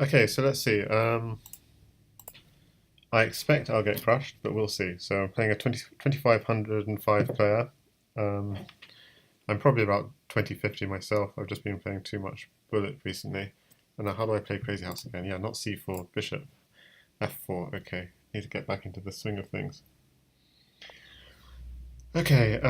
Okay, so let's see. I expect I'll get crushed, but we'll see. So I'm playing a 2505 player. Um, I'm probably about 2050 myself. I've just been playing too much bullet recently. And now how do I play Crazy House again? Yeah, not c4, bishop, f4. Okay, need to get back into the swing of things. Okay,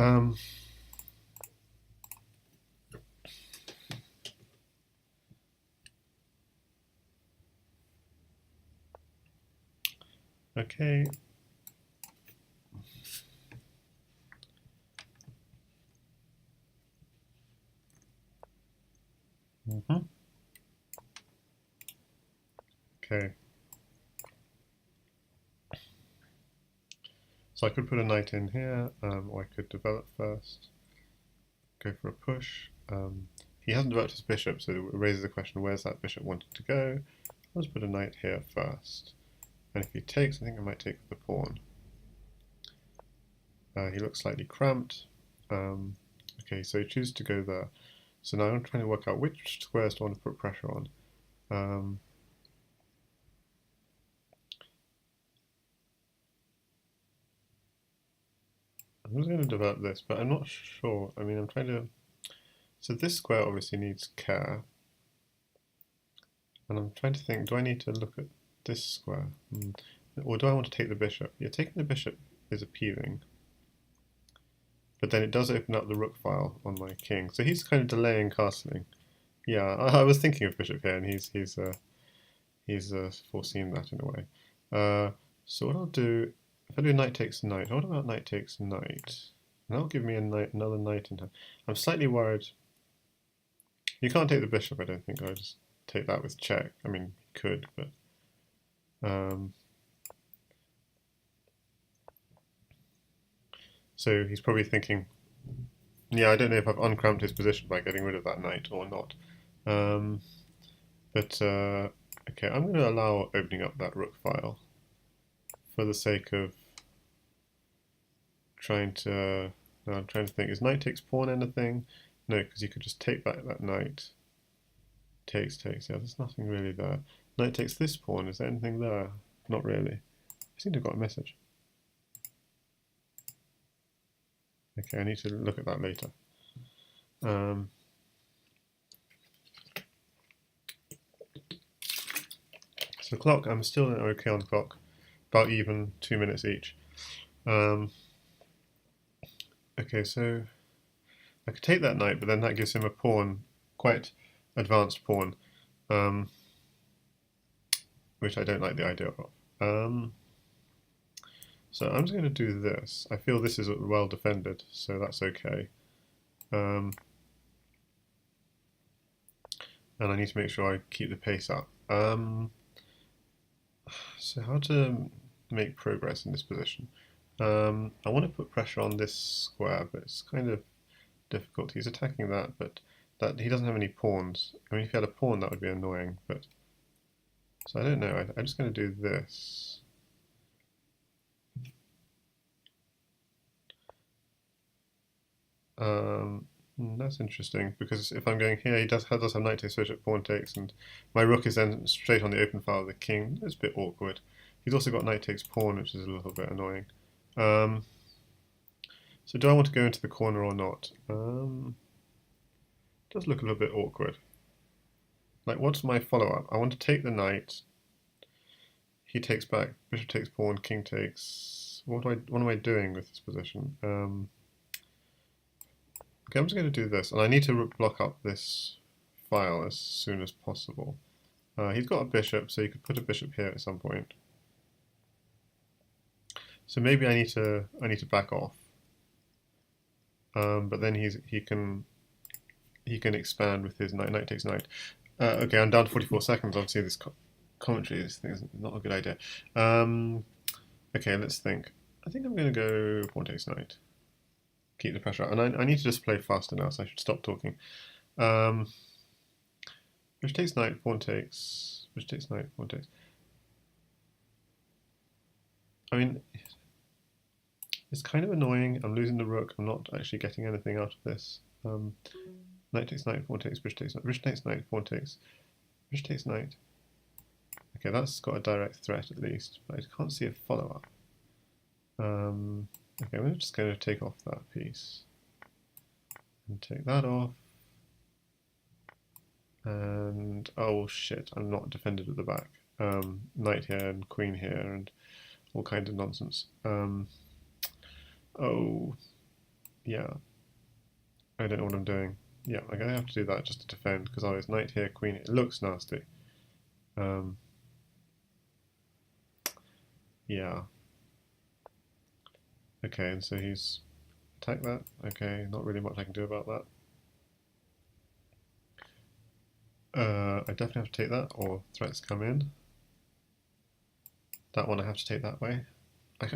okay. Mm-hmm. Okay. So I could put a knight in here, or I could develop first, go for a push. He hasn't developed his bishop, so it raises the question, where's that bishop wanting to go? Let's put a knight here first. And if he takes, I think I might take the pawn. He looks slightly cramped. Okay, so he chooses to go there. So now I'm trying to work out which squares do I want to put pressure on. I'm just going to develop this, but I'm not sure. I mean, I'm trying to... So this square obviously needs care. And I'm trying to think, do I need to look at this square? Or do I want to take the bishop? Yeah, taking the bishop is appealing. But then it does open up the rook file on my king. So he's kind of delaying castling. Yeah, I was thinking of bishop here, and he's foreseen that in a way. So what I'll do, if I do knight takes knight, what about knight takes knight? And that'll give me a knight, another knight in hand. I'm slightly worried. You can't take the bishop, I don't think. I'll just take that with check. I mean, you could, but... so he's probably thinking, yeah, I don't know if I've uncramped his position by getting rid of that knight or not. Okay, I'm going to allow opening up that rook file for the sake of trying to... No, I'm trying to think, is knight takes pawn anything? No, because you could just take back that knight. Takes, yeah, there's nothing really there. Knight takes this pawn, is there anything there? Not really. I seem to have got a message. Okay, I need to look at that later. So the clock, I'm still okay on the clock, about even 2 minutes each. Okay, so I could take that knight, but then that gives him a pawn, quite advanced pawn, which I don't like the idea of. So I'm just going to do this. I feel this is well defended, so that's okay. And I need to make sure I keep the pace up. So how to make progress in this position? I want to put pressure on this square, but it's kind of difficult. He's attacking that, but that he doesn't have any pawns. I mean, if he had a pawn, that would be annoying. But so I don't know. I'm just going to do this. That's interesting because if I'm going here, he does have knight takes bishop, pawn takes, and my rook is then straight on the open file of the king. It's a bit awkward. He's also got knight takes pawn, which is a little bit annoying. So do I want to go into the corner or not? It does look a little bit awkward. Like, what's my follow-up? I want to take the knight. He takes back, bishop takes pawn, king takes... What am I doing with this position? Okay, I'm just going to do this, and I need to block up this file as soon as possible. He's got a bishop, so you could put a bishop here at some point. So maybe I need to back off. But then he can expand with his knight takes knight. Okay, I'm down to 44 seconds. Obviously, this commentary this thing is not a good idea. Okay, let's think. I think I'm going to go pawn takes knight. Keep the pressure up. And I need to just play faster now, so I should stop talking. Bishop takes knight, pawn takes. Bishop takes knight, pawn takes. I mean, it's kind of annoying. I'm losing the rook. I'm not actually getting anything out of this. Knight takes knight, pawn takes, bishop takes knight, bishop takes knight, pawn takes, bishop takes knight. Okay, that's got a direct threat at least, but I can't see a follow-up. Okay, we're just going to take off that piece. And take that off. And, oh shit, I'm not defended at the back. Knight here and queen here and all kinds of nonsense. Oh, yeah. I don't know what I'm doing. Yeah, I'm going to have to do that just to defend, because otherwise knight here, queen here. It looks nasty. Yeah. Okay, and so he's attacked that. Okay, not really much I can do about that. I definitely have to take that, or threats come in. That one I have to take that way.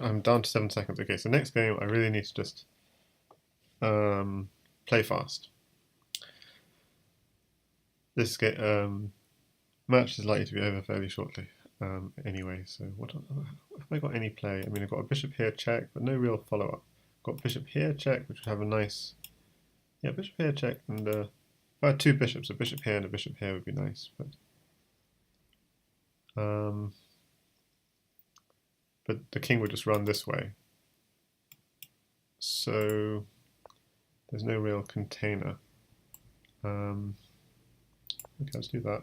I'm down to 7 seconds. Okay, so next game I really need to just play fast. This match is likely to be over fairly shortly anyway, so have I got any play? I mean, I've got a bishop here, check, but no real follow-up. Got bishop here, check, which would have a nice... Yeah, bishop here, check, and if I had two bishops, a bishop here and a bishop here would be nice, but the king would just run this way. So there's no real container. Okay, let's do that.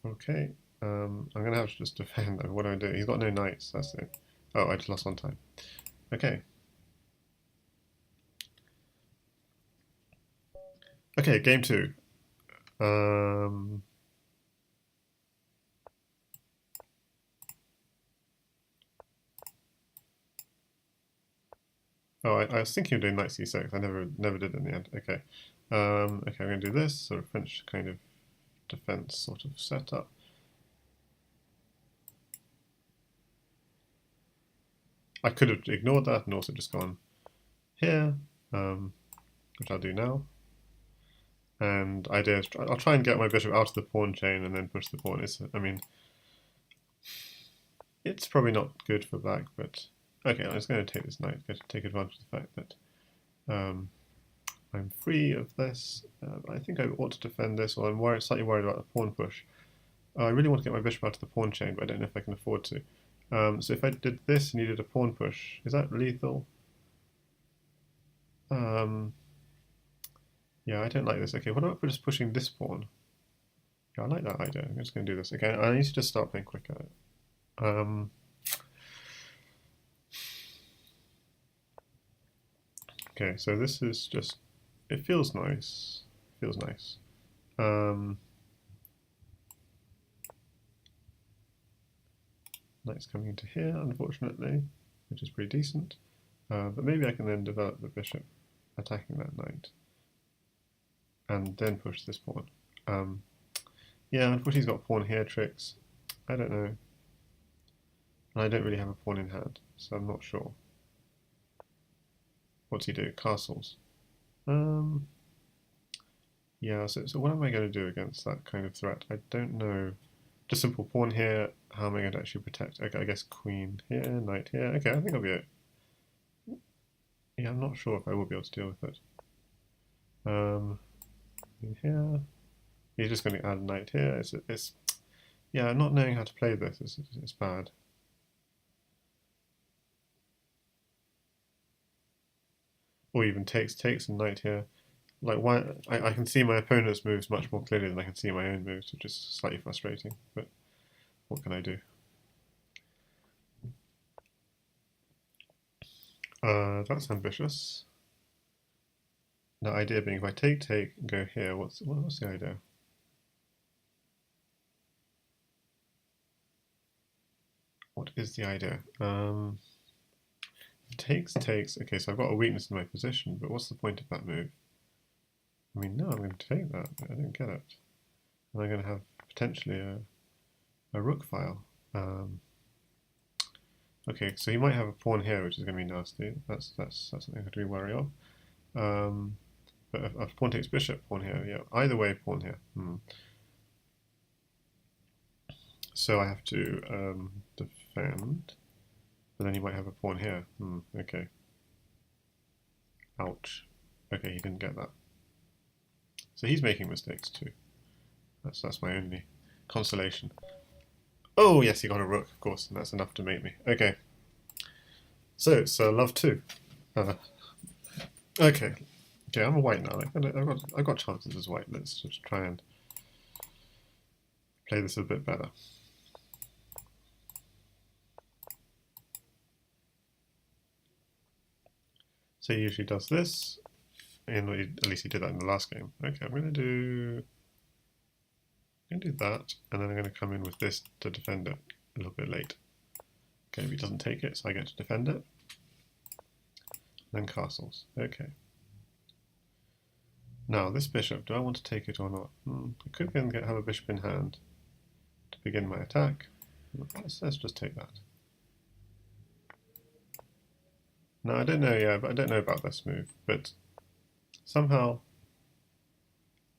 Okay, I'm going to have to just defend. What do I do? He's got no knights, that's it. Oh, I just lost one time. Okay. Okay, game 2. Oh, I was thinking of doing knight c6. I never did in the end. Okay. Okay, I'm going to do this sort of French kind of defense sort of setup. I could have ignored that and also just gone here, which I'll do now. And idea is I'll try and get my bishop out of the pawn chain and then push the pawn. I mean, it's probably not good for black, but okay, I'm just going to take this knight, take advantage of the fact that I'm free of this. I think I ought to defend this, or I'm slightly worried about the pawn push. I really want to get my bishop out of the pawn chain, but I don't know if I can afford to. So if I did this and you did a pawn push, is that lethal? Yeah, I don't like this. Okay, what about just pushing this pawn? Yeah, I like that idea. I'm just going to do this again. I need to just start playing quicker. Okay, so this is just, it feels nice. Feels nice. Knight's coming into here, unfortunately, which is pretty decent. But maybe I can then develop the bishop attacking that knight. And then push this pawn. Yeah, unfortunately he's got pawn here tricks. I don't know. And I don't really have a pawn in hand, so I'm not sure. What's he do? Castles. Yeah, so what am I going to do against that kind of threat? I don't know. Just simple pawn here. How am I going to actually protect? Okay, I guess queen here, knight here. Okay, I think I'll be it. Yeah, I'm not sure if I will be able to deal with it. In here. He's just going to add a knight here. Yeah, not knowing how to play this is bad. Or even takes a knight here. Like why? I can see my opponent's moves much more clearly than I can see my own moves, which is slightly frustrating. But what can I do? That's ambitious. The idea being, if I take, and go here, what's the idea? What is the idea? Takes. Okay, so I've got a weakness in my position, but what's the point of that move? I mean, no, I'm going to take that. I don't get it. And I'm going to have potentially a rook file. Okay, so he might have a pawn here, which is going to be nasty. That's something I have to be wary of. But if pawn takes bishop, pawn here, yeah. Either way, pawn here. So I have to defend, but then he might have a pawn here. Okay. Ouch. Okay, he didn't get that. So he's making mistakes too. That's my only consolation. Oh yes, he got a rook, of course, and that's enough to mate me. Okay, so it's love 2. Uh, okay, okay, I'm a white now. I've got chances as white. Let's just try and play this a bit better. So he usually does this, and at least he did that in the last game. Okay, I'm going to do that, and then I'm going to come in with this to defend it a little bit late. Okay, if he doesn't take it, so I get to defend it. Then castles. Okay. Now, this bishop, do I want to take it or not? I could then have a bishop in hand to begin my attack. Let's just take that. Now, I don't know, yeah, but I don't know about this move, but somehow,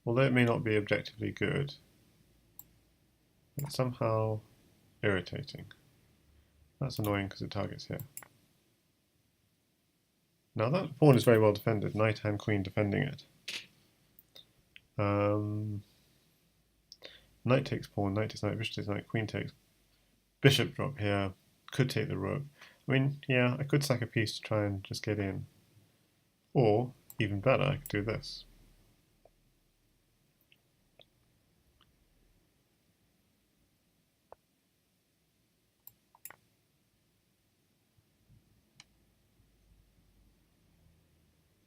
although it may not be objectively good, it's somehow irritating. That's annoying because it targets here. Now that pawn is very well defended, knight and queen defending it. Knight takes pawn, knight takes knight, bishop takes knight, queen takes. Bishop drop here, could take the rook. I mean, yeah, I could sack a piece to try and just get in. Or, even better, I could do this.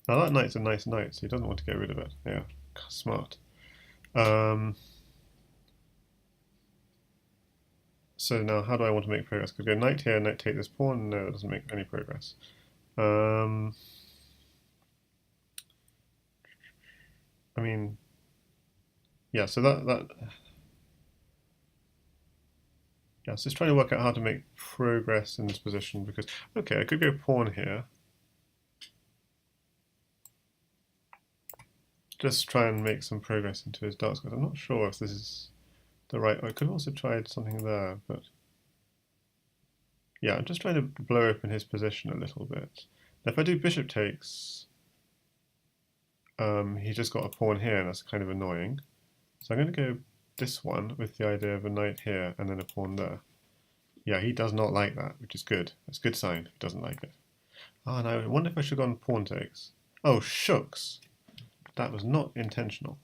Now that knight's a nice knight, so he doesn't want to get rid of it. Yeah, smart. So now how do I want to make progress? Could go knight here, knight take this pawn. No, it doesn't make any progress. I mean, yeah, so yeah, so just trying to work out how to make progress in this position because, okay, I could go pawn here. Just try and make some progress into his dark squares. I'm not sure if this is the right. I could have also tried something there, but yeah, I'm just trying to blow open his position a little bit. Now, if I do bishop takes, he's just got a pawn here, and that's kind of annoying. So I'm going to go this one with the idea of a knight here and then a pawn there. Yeah, he does not like that, which is good. That's a good sign if he doesn't like it. Oh, and I wonder if I should have gone pawn takes. Oh, shucks. That was not intentional.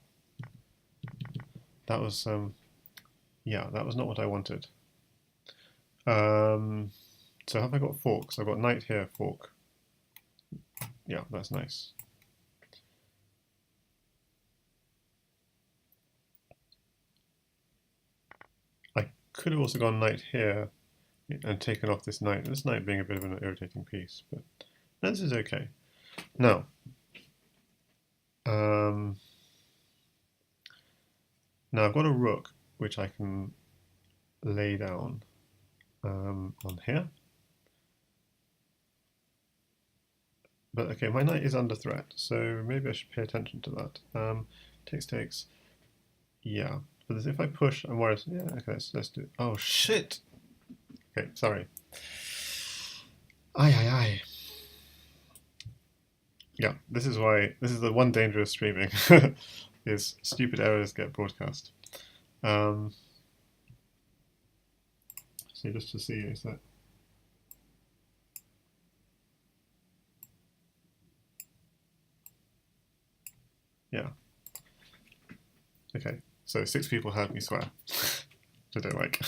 That was, yeah, that was not what I wanted. So have I got forks? I've got knight here, fork. Yeah, that's nice. I could have also gone knight here and taken off this knight being a bit of an irritating piece, but this is okay. Now, now I've got a rook which I can lay down on here. But okay, my knight is under threat, so maybe I should pay attention to that. Takes. Yeah, but if I push, I'm worried. Yeah, okay, let's do it. Oh shit! Okay, sorry. Aye. Yeah, this is the one danger of streaming is stupid errors get broadcast. So just to see, is that yeah. Okay, so 6 people heard me swear. I don't like.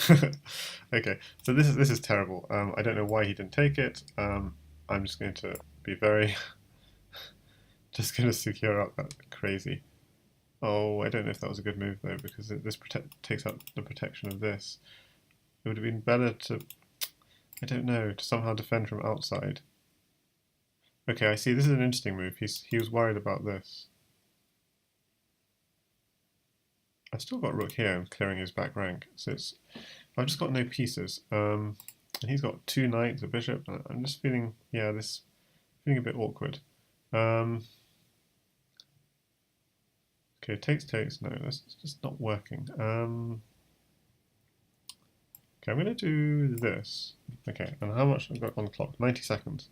Okay, so this is terrible. I don't know why he didn't take it. I'm just going to be very, just going to secure up that crazy. Oh, I don't know if that was a good move though, because this takes out the protection of this. It would have been better to, I don't know, to somehow defend from outside. Okay, I see. This is an interesting move. He was worried about this. I've still got rook here. I'm clearing his back rank, so I've just got no pieces. And he's got 2 knights, a bishop. I'm just feeling, yeah, feeling a bit awkward. Okay, takes. No, that's just not working. Okay, I'm going to do this. Okay, and how much I've got on the clock? 90 seconds.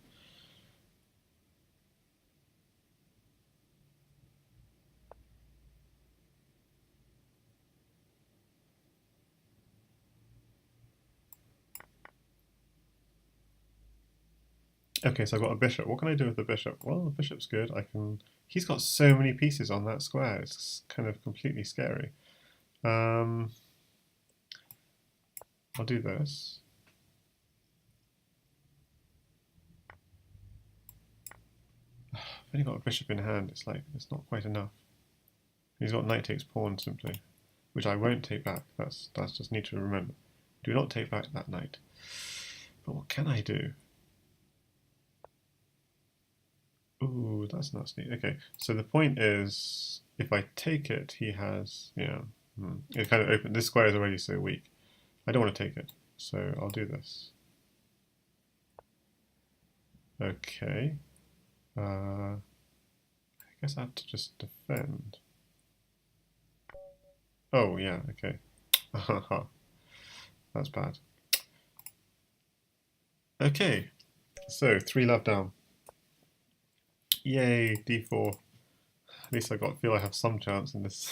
Okay, so I've got a bishop. What can I do with the bishop? Well, the bishop's good. I can. He's got so many pieces on that square. It's kind of completely scary. I'll do this. I've only got a bishop in hand. It's like it's not quite enough. He's got knight takes pawn simply, which I won't take back. That's just need to remember. Do not take back that knight. But what can I do? Ooh, that's nasty. Okay, so the point is, if I take it, he has, yeah, it kind of open. This square is already so weak. I don't want to take it, so I'll do this. Okay. I guess I have to just defend. Oh, yeah, okay. That's bad. Okay, so 3 love down. Yay, d4. At least feel I have some chance in this.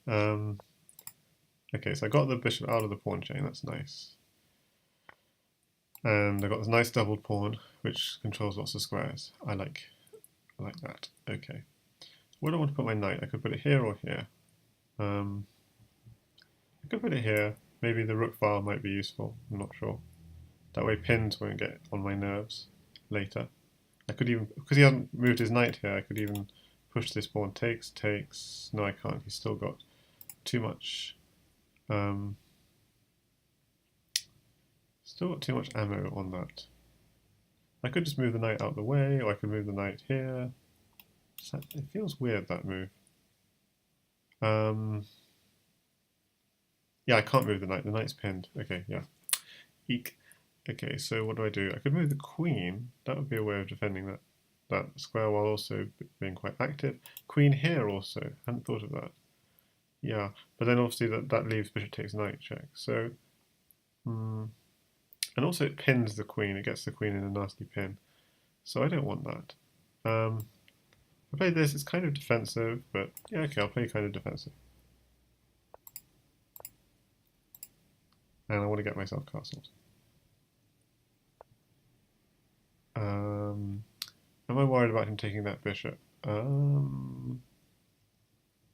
Okay, so I got the bishop out of the pawn chain, that's nice. And I got this nice doubled pawn, which controls lots of squares. I like that. Okay. Where do I want to put my knight? I could put it here or here. I could put it here. Maybe the rook file might be useful. I'm not sure. That way pins won't get on my nerves later. I could even, because he hasn't moved his knight here, I could even push this pawn. Takes. No, I can't. He's still got too much. Still got too much ammo on that. I could just move the knight out of the way, or I could move the knight here. It feels weird, that move. Yeah, I can't move the knight. The knight's pinned. Okay, yeah. Eek. Okay, so what do? I could move the queen. That would be a way of defending that square while also being quite active. Queen here also. I hadn't thought of that. Yeah, but then obviously that leaves bishop takes knight check. So, and also it pins the queen. It gets the queen in a nasty pin. So I don't want that. I play this. It's kind of defensive, but yeah, okay, I'll play kind of defensive. And I want to get myself castled. Am I worried about him taking that bishop?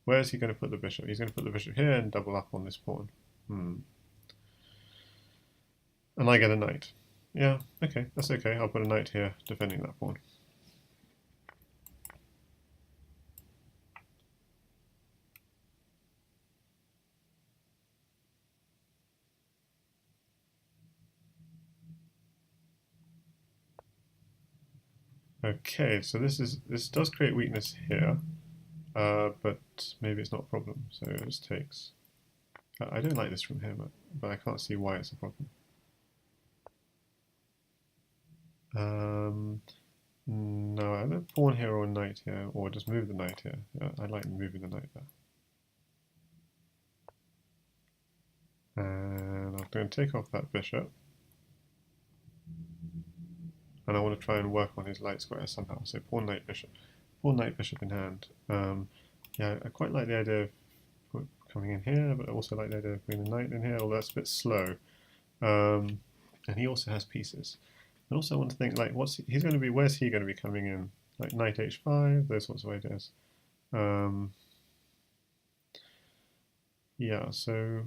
Where is he going to put the bishop? He's going to put the bishop here and double up on this pawn. And I get a knight. Yeah, okay, that's okay. I'll put a knight here defending that pawn. Okay, so this does create weakness here, but maybe it's not a problem. So it just takes. I don't like this from him, but I can't see why it's a problem. No, either pawn here or knight here, or just move the knight here. Yeah, I like moving the knight there. And I'm going to take off that bishop. And I want to try and work on his light square somehow. So pawn knight bishop in hand. Yeah, I quite like the idea of coming in here, but I also like the idea of putting the knight in here, although that's a bit slow. And he also has pieces. And also I want to think like where's he going to be coming in? Like knight h5, those sorts of ideas. Yeah, so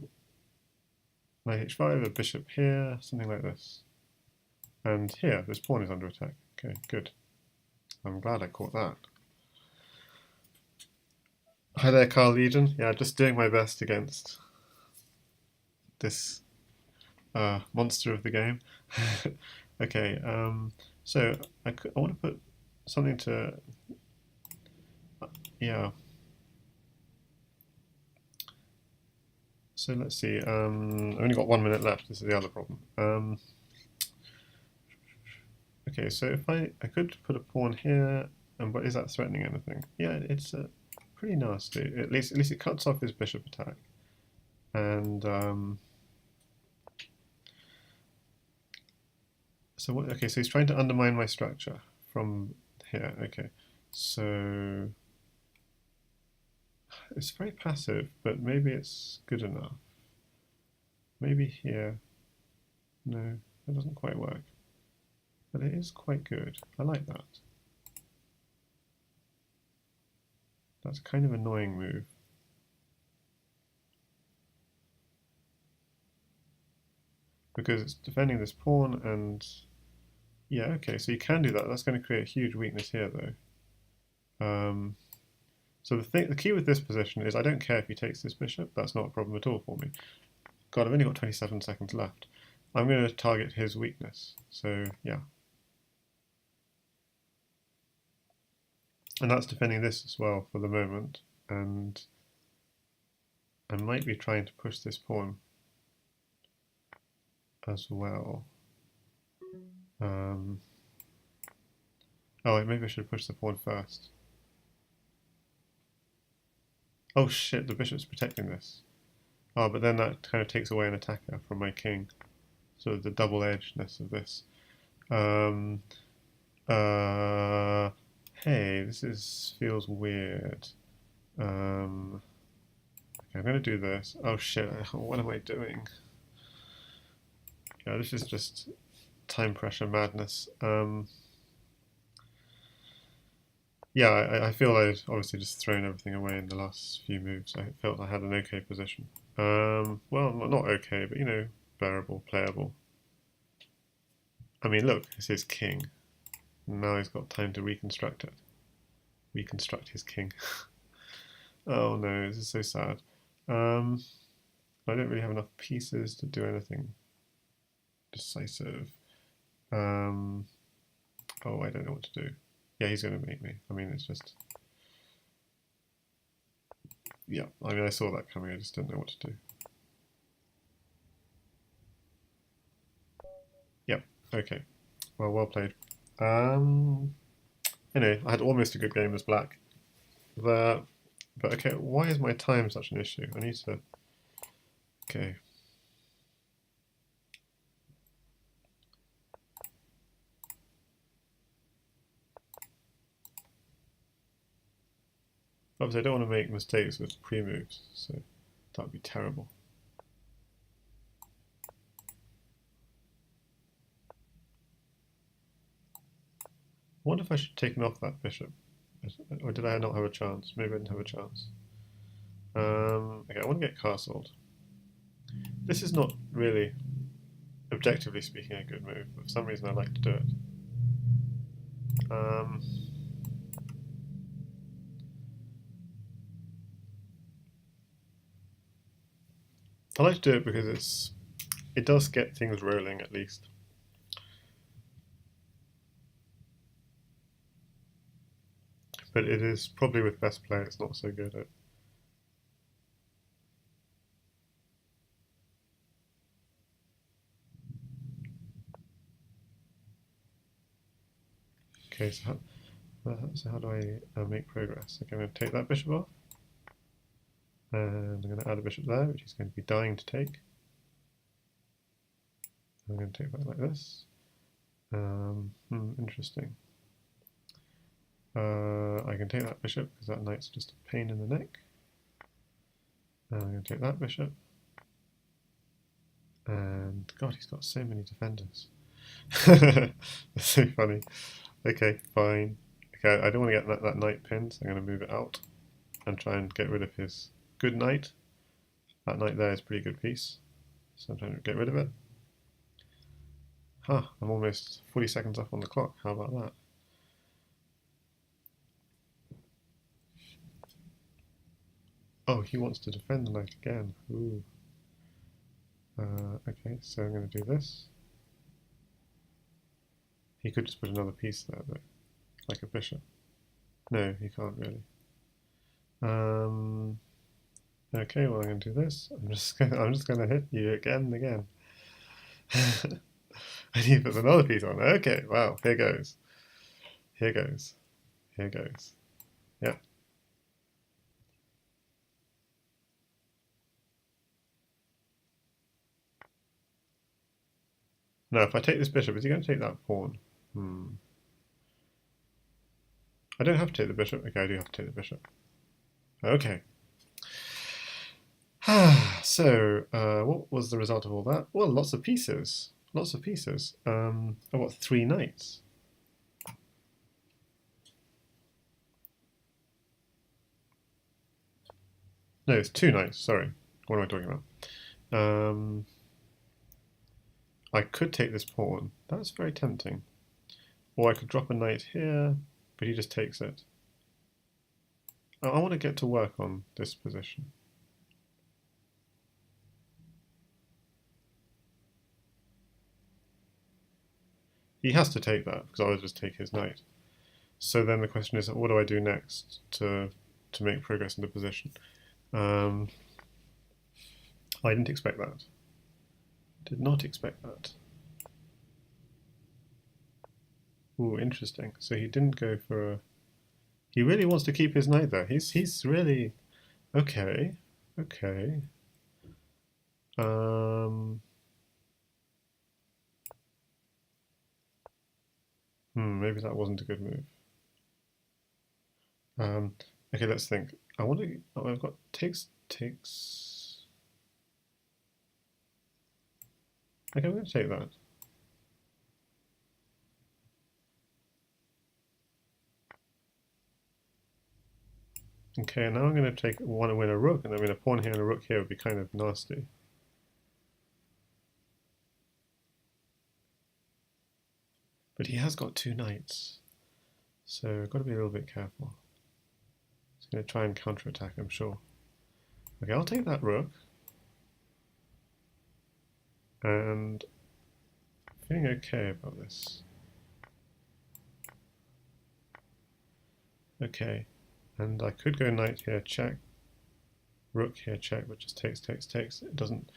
knight h5, a bishop here, something like this. And here, this pawn is under attack. Okay, good. I'm glad I caught that. Hi there, Carl Legion. Yeah, just doing my best against this monster of the game. Okay, so I want to put something to... yeah. So let's see. I've only got 1 minute left. This is the other problem. Okay, so if I could put a pawn here, but is that threatening anything? Yeah, it's pretty nasty. At least it cuts off his bishop attack, and so what? Okay, so he's trying to undermine my structure from here. Okay, so it's very passive, but maybe it's good enough. Maybe here. No, that doesn't quite work. But it is quite good. I like that. That's a kind of annoying move. Because it's defending this pawn and... Yeah, okay, so you can do that. That's going to create a huge weakness here, though. So the key with this position is I don't care if he takes this bishop. That's not a problem at all for me. God, I've only got 27 seconds left. I'm going to target his weakness. So, yeah. And that's defending this as well for the moment. And I might be trying to push this pawn as well. Oh, maybe I should push the pawn first. Oh shit, the bishop's protecting this. Oh, but then that kind of takes away an attacker from my king. So the double-edgedness of this. Hey, this feels weird. Okay, I'm going to do this. Oh shit, what am I doing? Yeah, this is just time pressure madness. Yeah, I feel I'd obviously just thrown everything away in the last few moves. I felt I had an okay position. Well, not okay, but you know, bearable, playable. I mean, look, it's his king. Now he's got time to reconstruct it. Reconstruct his king. Oh no, this is so sad. I don't really have enough pieces to do anything decisive. Oh, I don't know what to do. Yeah, he's going to make me. I mean, it's just... Yeah, I mean, I saw that coming. I just didn't know what to do. Yep, okay. Well played. Anyway, I had almost a good game as black. But okay, why is my time such an issue? I need to... Okay. Obviously, I don't want to make mistakes with pre-moves, so that would be terrible. I wonder if I should have taken off that bishop. Or did I not have a chance? Maybe I didn't have a chance. Okay, I want to get castled. This is not really, objectively speaking, a good move, but for some reason I like to do it. I like to do it because it does get things rolling at least. But it is probably with best play it's not so good at. Okay, so how do I make progress? Okay, I'm going to take that bishop off. And I'm going to add a bishop there, which he's going to be dying to take. I'm going to take that like this. Interesting. I can take that bishop because that knight's just a pain in the neck. And I'm going to take that bishop. And God, he's got so many defenders. That's so funny. Okay, fine. Okay, I don't want to get that knight pinned, so I'm going to move it out and try and get rid of his good knight. That knight there is a pretty good piece, so I'm trying to get rid of it. Huh, I'm almost 40 seconds off on the clock. How about that? Oh, he wants to defend the knight again. Ooh. Okay, so I'm going to do this. He could just put another piece there, though, like a bishop. No, he can't really. Okay, well I'm going to do this. I'm just going to hit you again and again. And he puts another piece on. Okay, wow, here goes. Here goes. Here goes. Yeah. Now, if I take this bishop, is he going to take that pawn? I don't have to take the bishop. Okay, I do have to take the bishop. Okay. So, what was the result of all that? Well, lots of pieces. Lots of pieces. I've got 3 knights. No, it's 2 knights, sorry. What am I talking about? I could take this pawn. That's very tempting. Or I could drop a knight here, but he just takes it. I want to get to work on this position. He has to take that, because I'll just take his knight. So then the question is, what do I do next to make progress in the position? I didn't expect that. Did not expect that. Ooh, interesting. So he didn't go for a... He really wants to keep his knight there. He's really... Okay. Okay. Maybe that wasn't a good move. Okay, let's think. I want to... Oh, I've got takes... Okay, I'm going to take that. Okay, now I'm going to want to win a rook, and I mean a pawn here and a rook here would be kind of nasty. But he has got 2 knights, so I've got to be a little bit careful. He's going to try and counterattack, I'm sure. Okay, I'll take that rook. And I'm feeling okay about this. Okay, and I could go knight here, check. Rook here, check, but just takes. It doesn't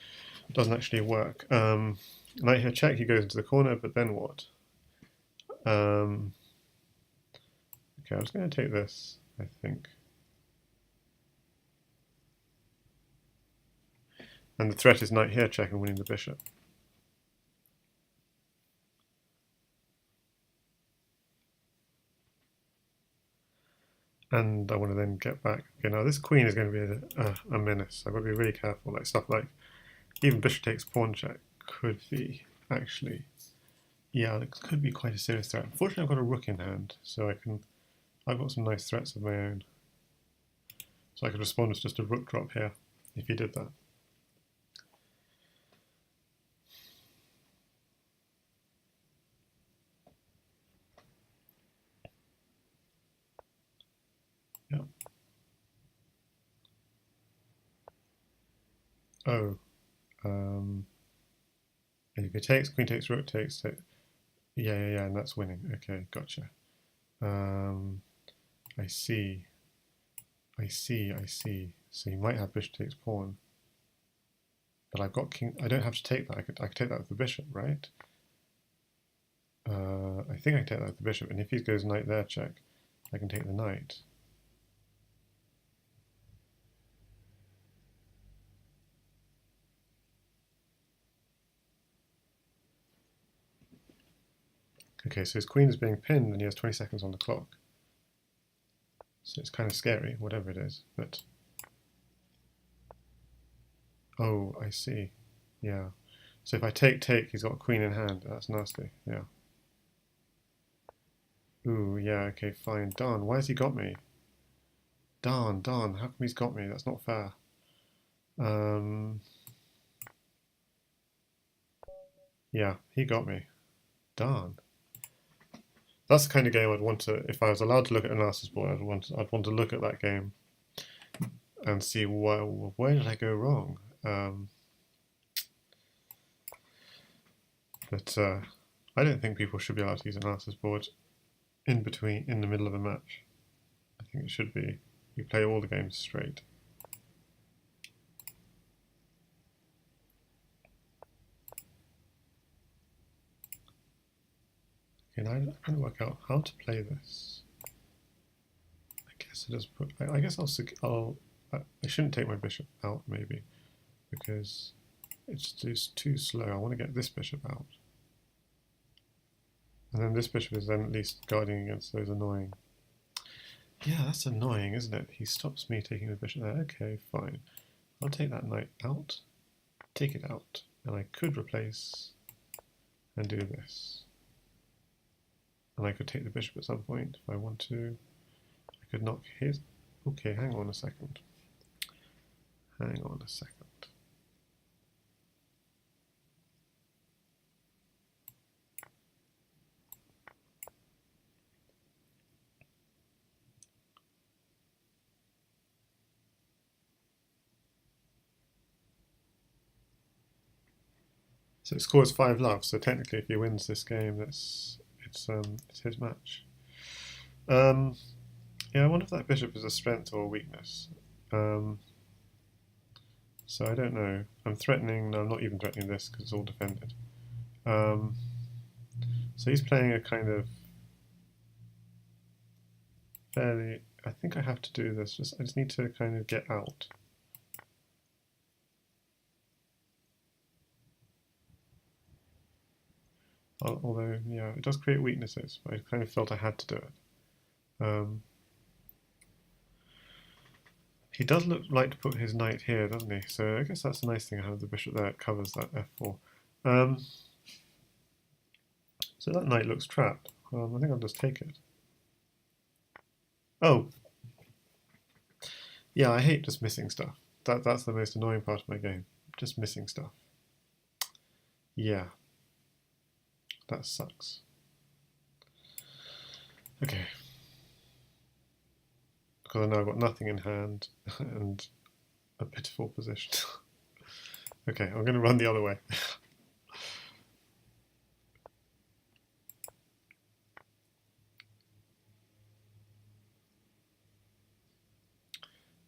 actually work. Knight here, check. He goes into the corner, but then what? Okay, I was going to take this, I think. And the threat is knight here, check, and winning the bishop. And I want to then get back. Okay, now this queen is going to be a menace. I've got to be really careful. Like stuff like even bishop takes pawn check could be actually, yeah, it could be quite a serious threat. Unfortunately, I've got a rook in hand, so I've got some nice threats of my own. So I could respond with just a rook drop here if he did that. Yeah. Oh. If he takes, queen takes, rook takes, yeah, and that's winning. Okay, gotcha. I see. So he might have bishop takes pawn. But I've got king. I don't have to take that. I could take that with the bishop, right? I think I can take that with the bishop. And if he goes knight there, check, I can take the knight. Okay, so his queen is being pinned and he has 20 seconds on the clock. So it's kind of scary, whatever it is. But oh, I see. Yeah. So if I take, he's got a queen in hand. That's nasty. Yeah. Ooh, yeah, okay, fine. Darn, why has he got me? Darn, how come he's got me? That's not fair. Yeah, he got me. Darn. That's the kind of game I'd want to, if I was allowed to look at analysis board, I'd want to look at that game and see where did I go wrong. But I don't think people should be allowed to use analysis board in the middle of a match. I think it should be, you play all the games straight. Okay, now I'm trying to work out how to play this. I guess I guess I shouldn't take my bishop out maybe, because it's just too slow. I want to get this bishop out. And then this bishop is then at least guarding against those annoying. Yeah, that's annoying, isn't it? He stops me taking the bishop there. Okay, fine. I'll take that knight out, take it out, and I could replace and do this. And I could take the bishop at some point if I want to. I could knock his... Okay, hang on a second. Hang on a second. So it scores 5 love, so technically if he wins this game, it's his match. Yeah, I wonder if that bishop is a strength or a weakness. So I don't know. I'm threatening, no, I'm not even threatening this because it's all defended. So he's playing a kind of fairly, I think I have to do this, I just need to kind of get out. Although, yeah, it does create weaknesses, but I kind of felt I had to do it. He does look like to put his knight here, doesn't he? So I guess that's a nice thing, I have the bishop there, it covers that f4. So that knight looks trapped. I think I'll just take it. Oh! Yeah, I hate just missing stuff. That's the most annoying part of my game. Just missing stuff. Yeah. That sucks. Okay. Because I know I've got nothing in hand and a pitiful position. Okay, I'm going to run the other way.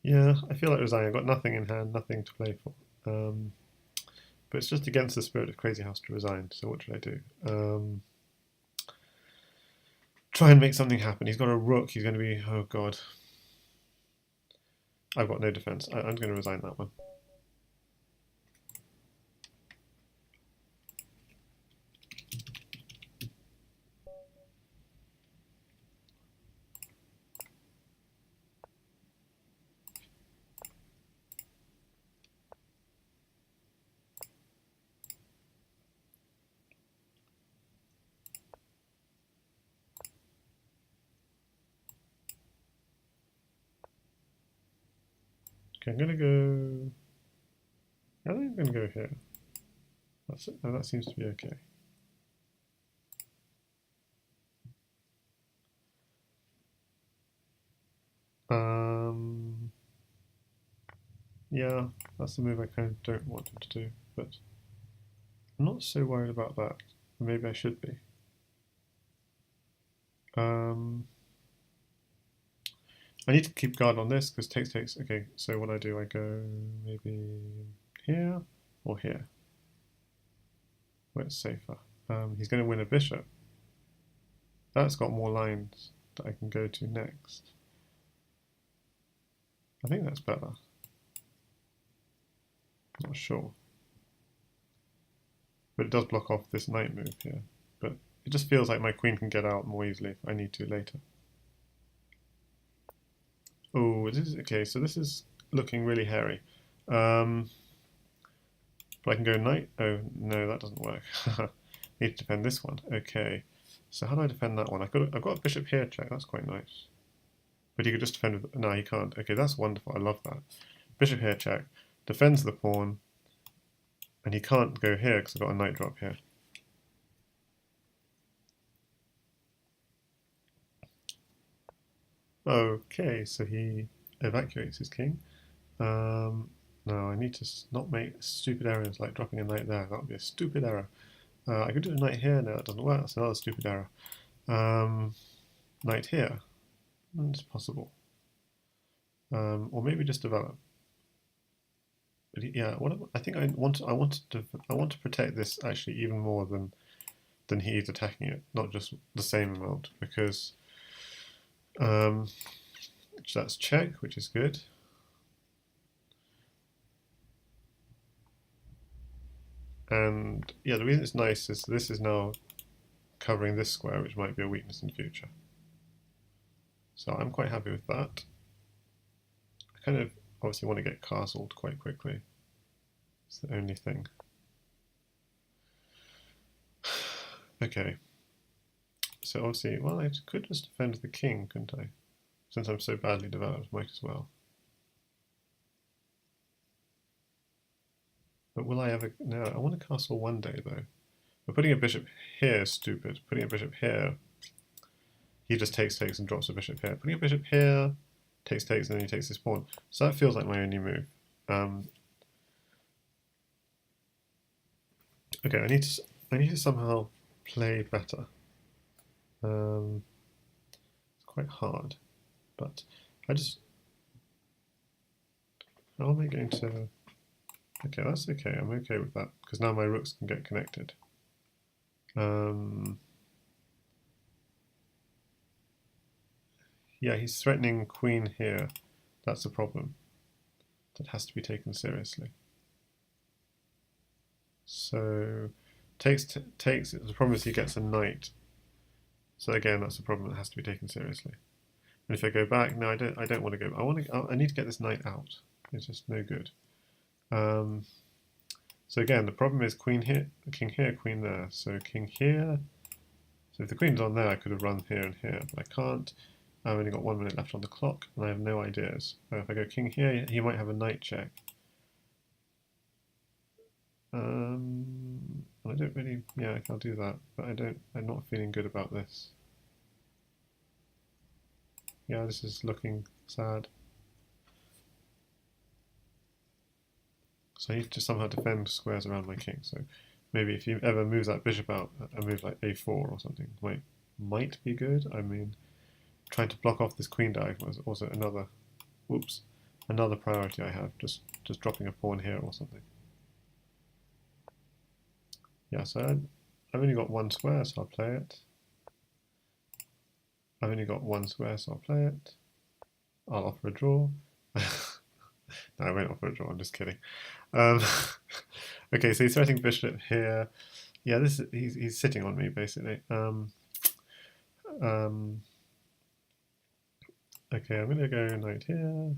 Yeah, I feel like resigning. I've got nothing in hand, nothing to play for. But it's just against the spirit of Crazyhouse to resign, so what should I do? Try and make something happen. He's got a rook, he's going to be... Oh god. I've got no defense. I'm going to resign that one. Okay, I'm going to go... I think I'm going to go here. That's it. Oh, that seems to be okay. Yeah, that's the move I kind of don't want him to do, but I'm not so worried about that. Maybe I should be. I need to keep guard on this because takes. Okay, so what I do, I go maybe here or here, where it's safer. He's going to win a bishop. That's got more lines that I can go to next. I think that's better. Not sure. But it does block off this knight move here. But it just feels like my queen can get out more easily if I need to later. Oh, this is okay. So this is looking really hairy. But I can go knight. Oh no, that doesn't work. Need to defend this one. Okay. So how do I defend that one? I've got a bishop here check. That's quite nice. But he could just defend with... No, he can't. Okay, that's wonderful. I love that. Bishop here check. Defends the pawn. And he can't go here because I've got a knight drop here. Okay, so he evacuates his king. No, I need to not make stupid errors like dropping a knight there. That would be a stupid error. I could do a knight here. No, that doesn't work. That's another stupid error. Knight here. It's possible. Or maybe just develop. But yeah, I think I want to protect this actually even more than he's attacking it, not just the same amount, because that's check, which is good. And yeah, the reason it's nice is this is now covering this square, which might be a weakness in future. So I'm quite happy with that. I kind of obviously want to get castled quite quickly. It's the only thing. Okay, so obviously, well, I could just defend the king, couldn't I? Since I'm so badly developed, might as well. But will I ever? No, I want a castle one day though. But putting a bishop here is stupid. Putting a bishop here, he just takes, and drops a bishop here. Putting a bishop here, takes, and then he takes his pawn. So that feels like my only move. Okay, I need to somehow play better. It's quite hard, but I just, how am I going to? Okay, that's okay. I'm okay with that because now my rooks can get connected. Yeah, he's threatening queen here. That's a problem. That has to be taken seriously. So takes. The problem is he gets a knight. So again, that's a problem that has to be taken seriously. And if I go back, no, I don't want to go. I need to get this knight out. It's just no good. So again, the problem is queen here, king here, queen there. So king here. So if the queen's on there, I could have run here and here, but I can't. I've only got 1 minute left on the clock, and I have no ideas. If I go king here, he might have a knight check. I don't really, yeah, I'll do that, but I'm not feeling good about this. Yeah, this is looking sad. So I need to somehow defend squares around my king. So maybe if he ever moves that bishop out, a move like a4 or something might be good. I mean, trying to block off this queen diagonal is also another priority I have. Just dropping a pawn here or something. Yeah, so I've only got 1 square, so I'll play it. I've only got 1 square, so I'll play it. I'll offer a draw. No, I won't offer a draw, I'm just kidding. Okay, so he's threatening bishop here. Yeah, he's sitting on me, basically. Okay, I'm going to go knight here.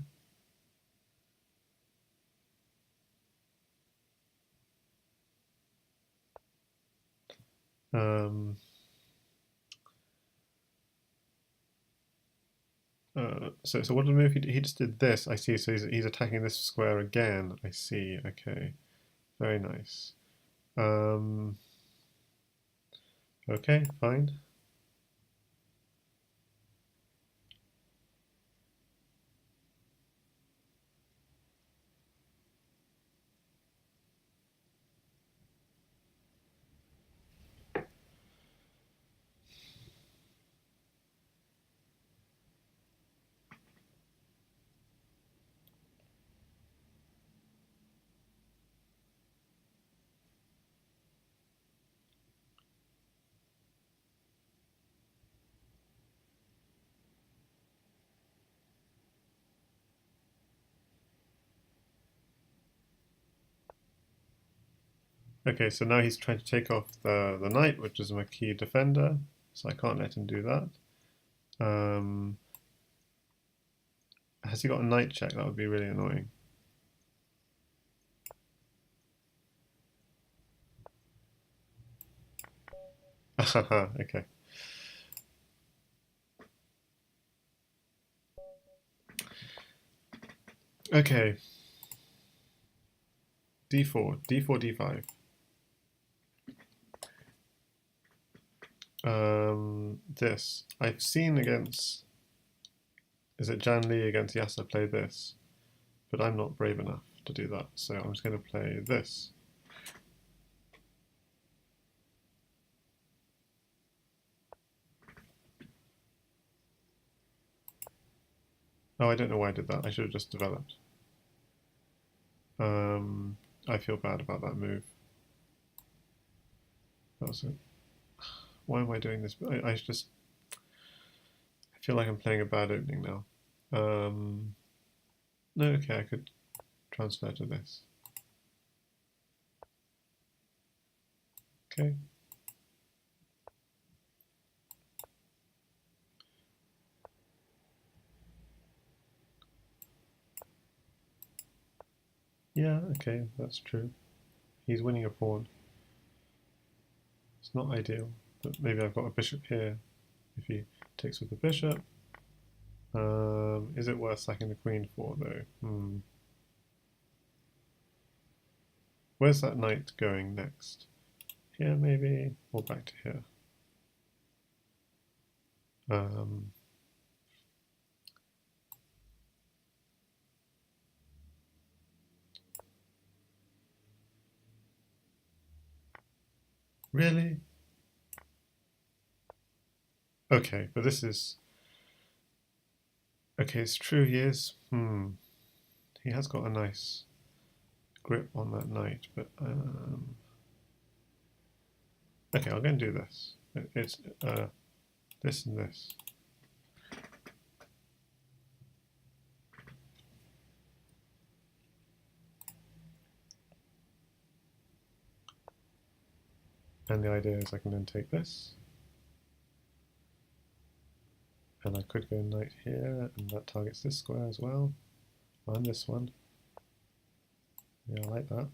So what did the move? He just did this. I see. So he's attacking this square again. I see. Okay, very nice. Okay, fine. Okay, so now he's trying to take off the knight, which is my key defender. So I can't let him do that. Has he got a knight check? That would be really annoying. Okay. Okay. D4, D4, D5. This. I've seen against, is it Jan Lee against Yasser play this? But I'm not brave enough to do that, so I'm just going to play this. Oh, I don't know why I did that. I should have just developed. I feel bad about that move. That was it. Why am I doing this? I feel like I'm playing a bad opening now. No, okay, I could transfer to this. Okay. Yeah, okay, that's true. He's winning a pawn. It's not ideal. but maybe I've got a bishop here. If he takes with the bishop, is it worth sacking the queen for though? Where's that knight going next? Here maybe, or back to here? Really? Okay, but this is... Okay, it's true he is. He has got a nice grip on that knight, but... Okay, I'll go and do this. It's this and this. And the idea is I can then take this. And I could go knight here, and that targets this square as well. And this one. Yeah, I like that.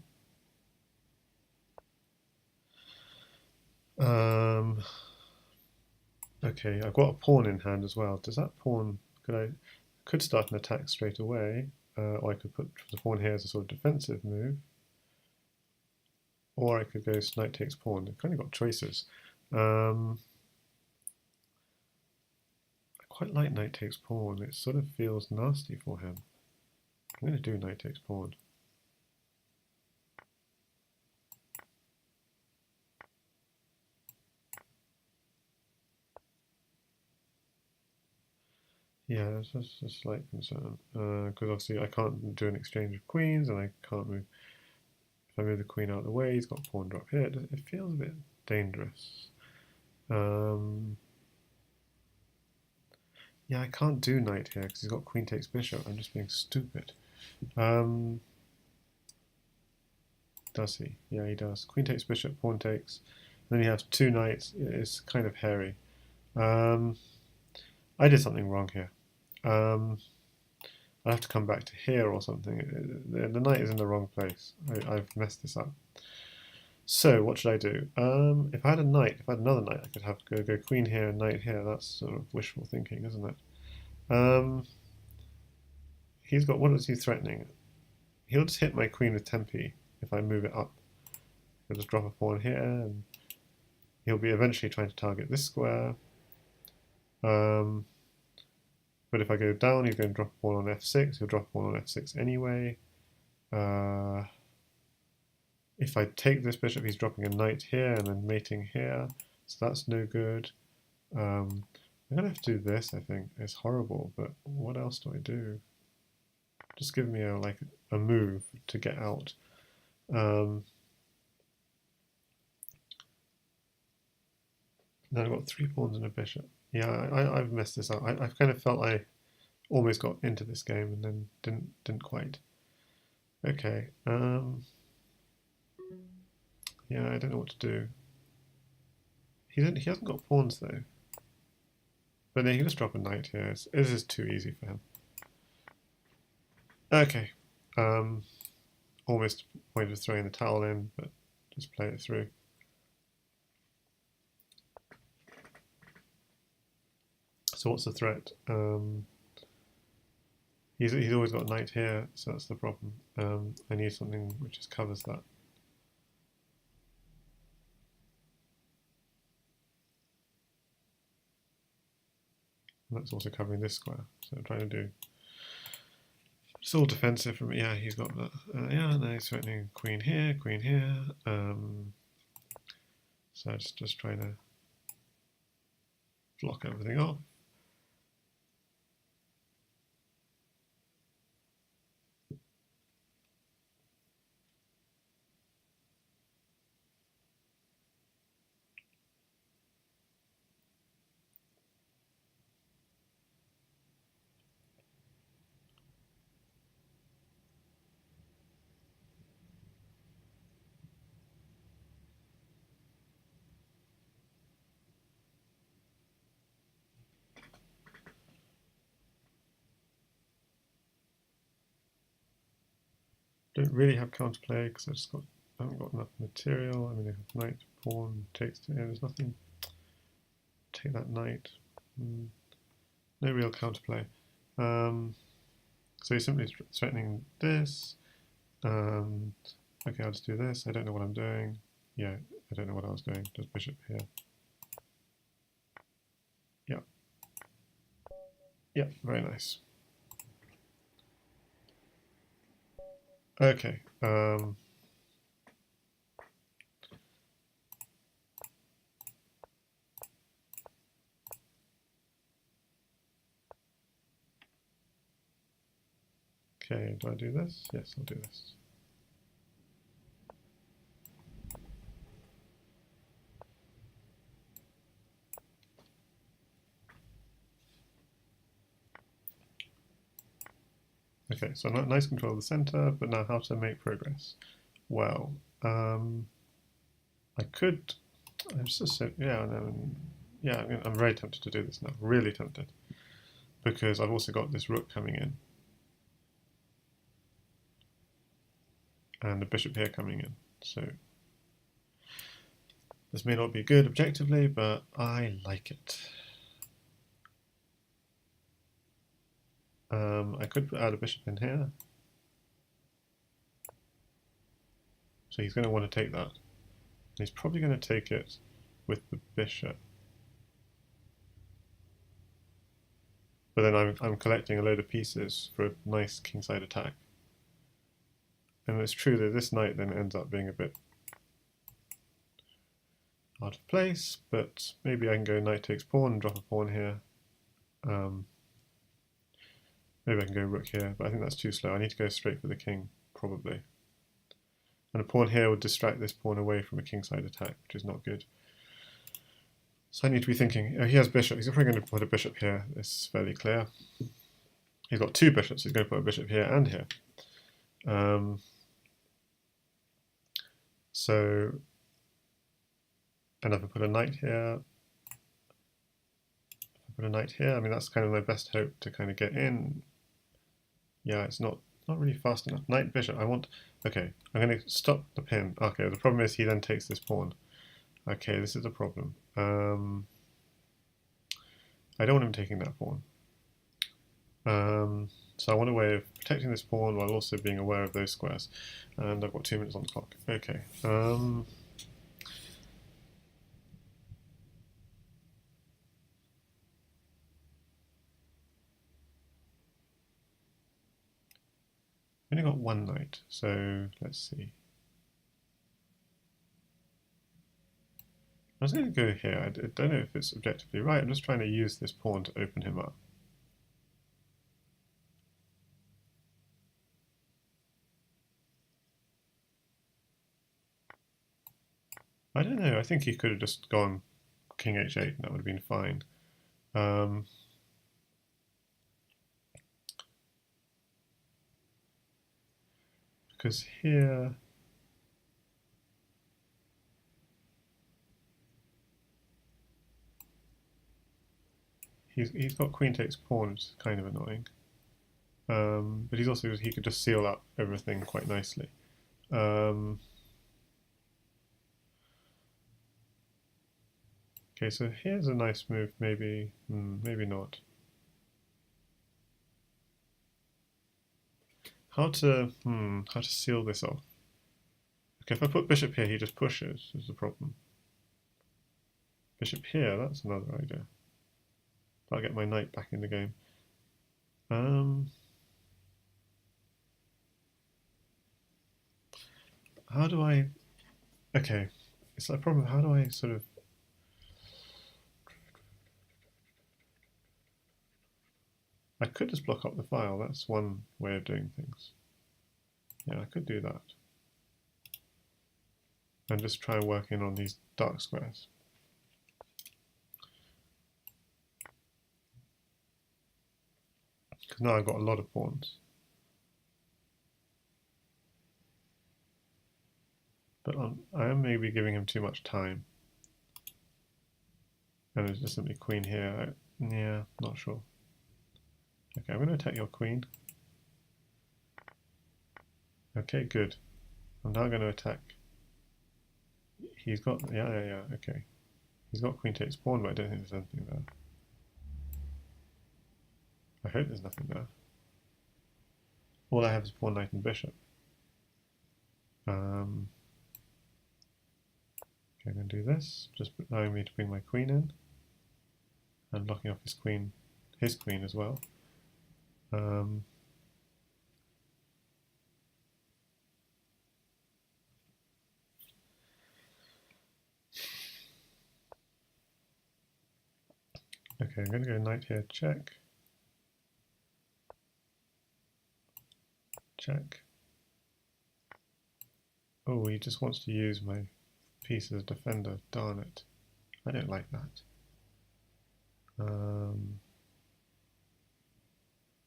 Okay, I've got a pawn in hand as well. Does that pawn... Could start an attack straight away, or I could put the pawn here as a sort of defensive move. Or I could go knight takes pawn. I've kind of got choices. I quite like knight takes pawn. It sort of feels nasty for him. I'm going to do knight takes pawn. Yeah, that's just a slight concern. Because obviously I can't do an exchange of queens, and I can't move... If I move the queen out of the way, he's got pawn drop here. It feels a bit dangerous. Yeah, I can't do knight here because he's got queen takes bishop. I'm just being stupid. Does he? Yeah, he does. Queen takes bishop, pawn takes. And then you have two knights. It's kind of hairy. I did something wrong here. I'll have to come back to here or something. The knight is in the wrong place. I've messed this up. So what should I do? If I had a knight, if I had another knight, I could have go queen here and knight here. That's sort of wishful thinking, isn't it? He's got, what is he threatening? He'll just hit my queen with tempi if I move it up. He'll just drop a pawn here, and he'll be eventually trying to target this square. But if I go down, he's going to drop a pawn on f6. He'll drop a pawn on f6 anyway. If I take this bishop, he's dropping a knight here and then mating here. So that's no good. I'm going to have to do this, I think. It's horrible, but what else do I do? Just give me a move to get out. Now I've got 3 pawns and a bishop. Yeah, I've messed this up. I've kind of felt I almost got into this game and then didn't quite. Okay. Yeah, I don't know what to do. He hasn't got pawns though. But then he can just drop a knight here. This is too easy for him. Okay. Almost point of throwing the towel in, but just play it through. So what's the threat? He's always got a knight here, so that's the problem. I need something which just covers that. And that's also covering this square. So I'm trying to do... It's all defensive from... Yeah, he's got that. Yeah, and then he's threatening queen here, queen here. So I'm just trying to block everything off. Don't really have counterplay because I haven't got enough material. I mean, I have knight, pawn, takes to... Yeah, there's nothing... take that knight. No real counterplay. So he's simply threatening this. Okay, I'll just do this. I don't know what I'm doing. Yeah, I don't know what I was doing. Just bishop here. Yeah. Yeah, very nice. Okay. Okay, do I do this? Yes, I'll do this. Okay, so nice control of the center, but now how to make progress? Well, I could. I'm just yeah, yeah. I'm very tempted to do this now. Really tempted, because I've also got this rook coming in, and the bishop here coming in. So this may not be good objectively, but I like it. I could add a bishop in here. So he's going to want to take that. And he's probably going to take it with the bishop. But then I'm collecting a load of pieces for a nice kingside attack. And it's true that this knight then ends up being a bit out of place, but maybe I can go knight takes pawn and drop a pawn here. Maybe I can go rook here, but I think that's too slow. I need to go straight for the king, probably. And a pawn here would distract this pawn away from a kingside attack, which is not good. So I need to be thinking, he has bishop, he's probably going to put a bishop here, it's fairly clear. He's got two bishops, he's going to put a bishop here and here. So, and if I put a knight here, I mean that's kind of my best hope to kind of get in. Yeah, it's not really fast enough. Knight, bishop, I want, okay, I'm going to stop the pin. Okay, the problem is he then takes this pawn. Okay, this is a problem. I don't want him taking that pawn. So I want a way of protecting this pawn while also being aware of those squares. And I've got 2 minutes on the clock. Okay. I've only got one knight, so let's see. I was going to go here. I don't know if it's objectively right. I'm just trying to use this pawn to open him up. I don't know. I think he could have just gone king h8 and that would have been fine. Because here... He's got queen takes pawn, which is kind of annoying. But he's also, he could just seal up everything quite nicely. Okay, so here's a nice move, maybe, maybe not. How to seal this off? Okay, if I put bishop here, he just pushes, is the problem. Bishop here, that's another idea. I'll get my knight back in the game. How do I... Okay, it's a problem. How do I sort of... I could just block up the file. That's one way of doing things. Yeah, I could do that. And just try and work in on these dark squares. Because now I've got a lot of pawns. But I am maybe giving him too much time. And there's just simply queen here. Yeah, not sure. Okay, I'm going to attack your queen. Okay, good. I'm now going to attack. He's got, yeah, okay. He's got queen takes pawn, but I don't think there's anything there. I hope there's nothing there. All I have is pawn, knight, and bishop. Okay, I'm going to do this, just allowing me to bring my queen in, and blocking off his queen as well. Okay, I'm going to go knight here, check. Check. Oh, he just wants to use my piece as a defender, darn it. I don't like that.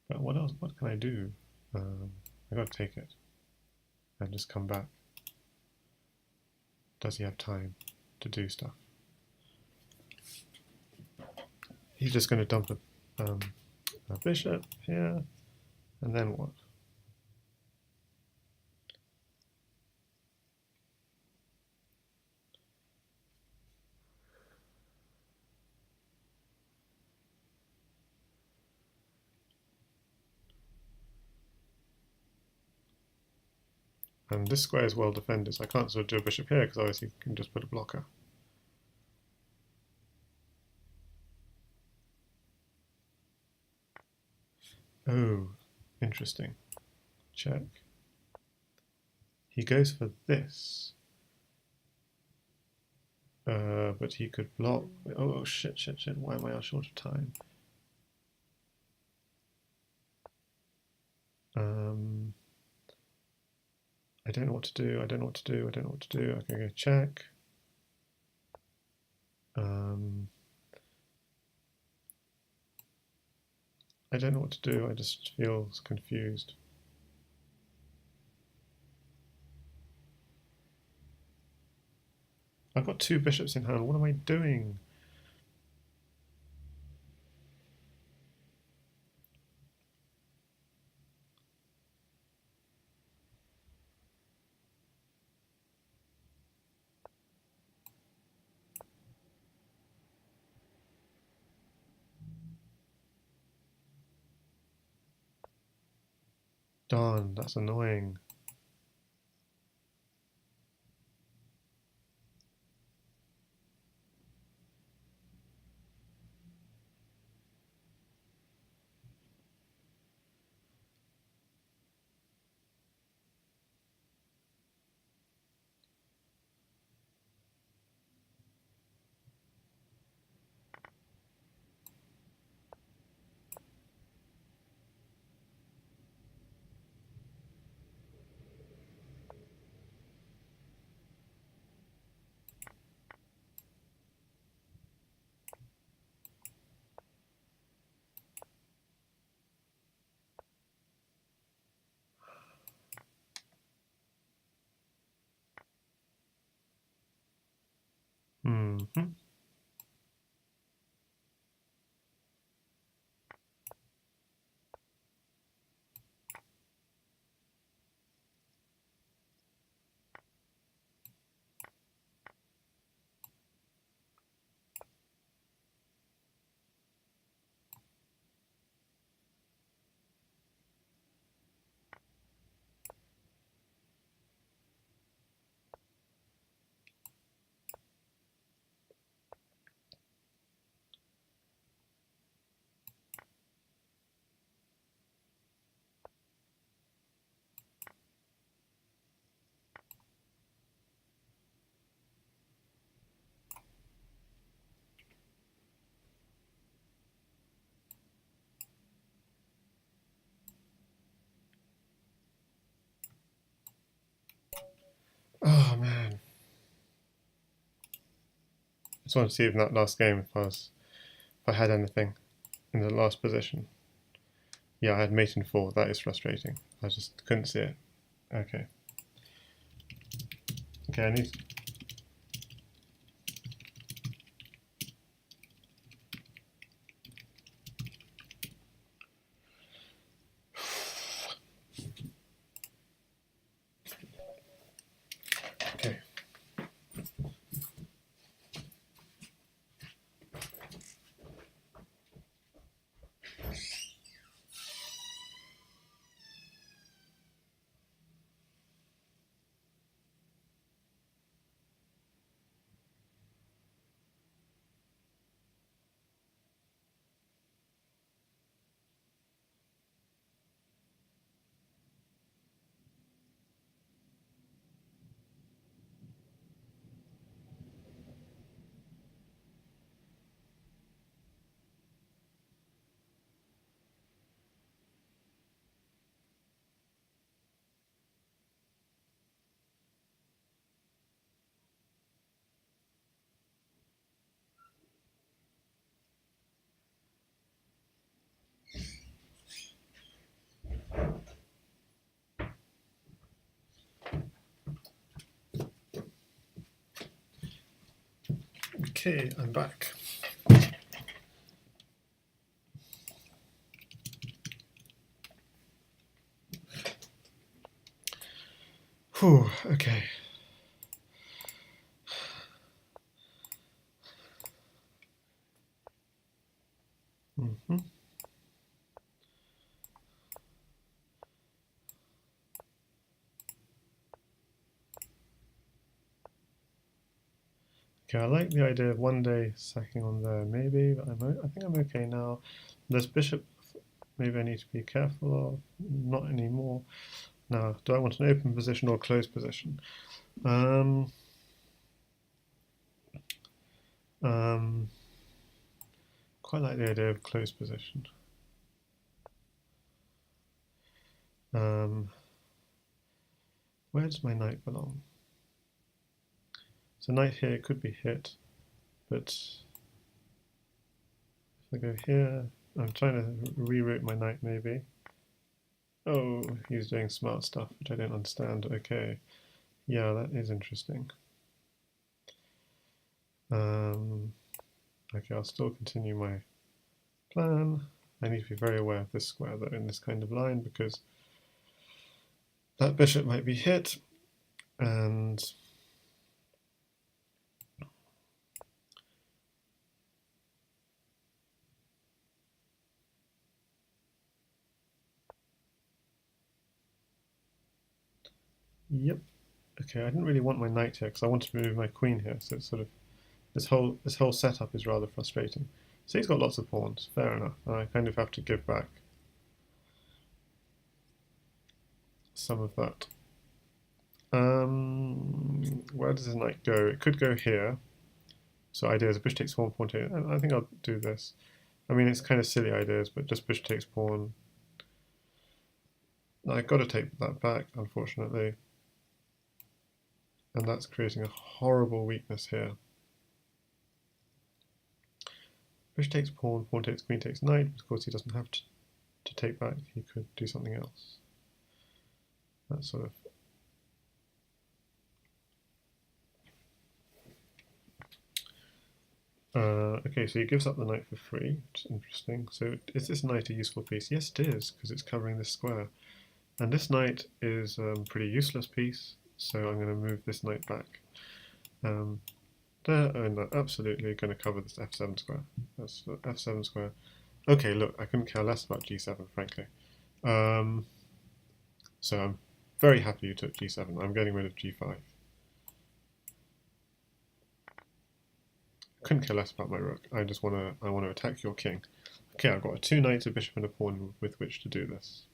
But what else? What can I do? I gotta take it and just come back. Does he have time to do stuff? He's just going to dump a bishop here, and then what? And this square is well defended, so I can't sort of do a bishop here because obviously you can just put a blocker. Oh, interesting. Check. He goes for this. But he could block. Oh, shit. Why am I on short of time? I don't know what to do. Okay, go check. I don't know what to do. I just feel confused. I've got two bishops in hand. What am I doing? Darn, that's annoying. Mm-hmm. Oh man. I just wanted to see in that last game if I had anything in the last position. Yeah, I had mate in 4. That is frustrating. I just couldn't see it. Okay. Okay, I need. Okay. Okay, I'm back. Whew, okay. Mm-hmm. Okay, I like the idea of one day sacking on there, maybe, but I think I'm okay now. This bishop, maybe I need to be careful of. Not anymore. Now, do I want an open position or closed position? Um, quite like the idea of closed position. Where does my knight belong? So knight here could be hit, but if I go here, I'm trying to reroute my knight maybe. Oh, he's doing smart stuff, which I don't understand. Okay, yeah, that is interesting. Okay, I'll still continue my plan. I need to be very aware of this square though in this kind of line because that bishop might be hit and yep. Okay, I didn't really want my knight here because I wanted to move my queen here, so it's sort of this whole setup is rather frustrating. So he's got lots of pawns, fair enough. I kind of have to give back some of that. Where does his knight go? It could go here. So idea is bishop takes pawn, pawn takes. I think I'll do this. I mean, it's kind of silly ideas, but just bishop takes pawn. I've got to take that back, unfortunately. And that's creating a horrible weakness here. Bishop takes pawn, pawn takes queen takes knight. Of course, he doesn't have to take back. He could do something else. That's sort of... okay, so he gives up the knight for free, which is interesting. So is this knight a useful piece? Yes, it is, because it's covering this square. And this knight is a pretty useless piece, so I'm going to move this knight back. There, and I'm absolutely going to cover this f7 square. That's the f7 square. Okay, look, I couldn't care less about g7, frankly. So I'm very happy you took g7. I'm getting rid of g5. Couldn't care less about my rook. I want to attack your king. Okay, I've got a 2 knights, a bishop, and a pawn with which to do this.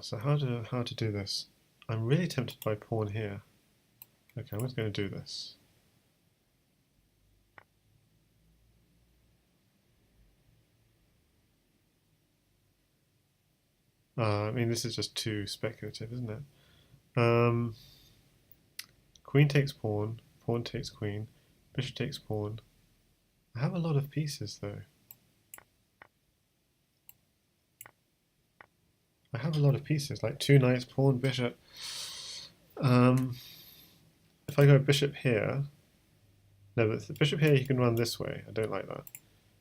So how to do this? I'm really tempted by pawn here. Okay, I'm just going to do this. I mean, this is just too speculative, isn't it? Queen takes pawn, pawn takes queen, bishop takes pawn. I have a lot of pieces, though. I have a lot of pieces, like 2 knights, pawn, bishop. If I go bishop here, no, but the bishop here you can run this way. I don't like that.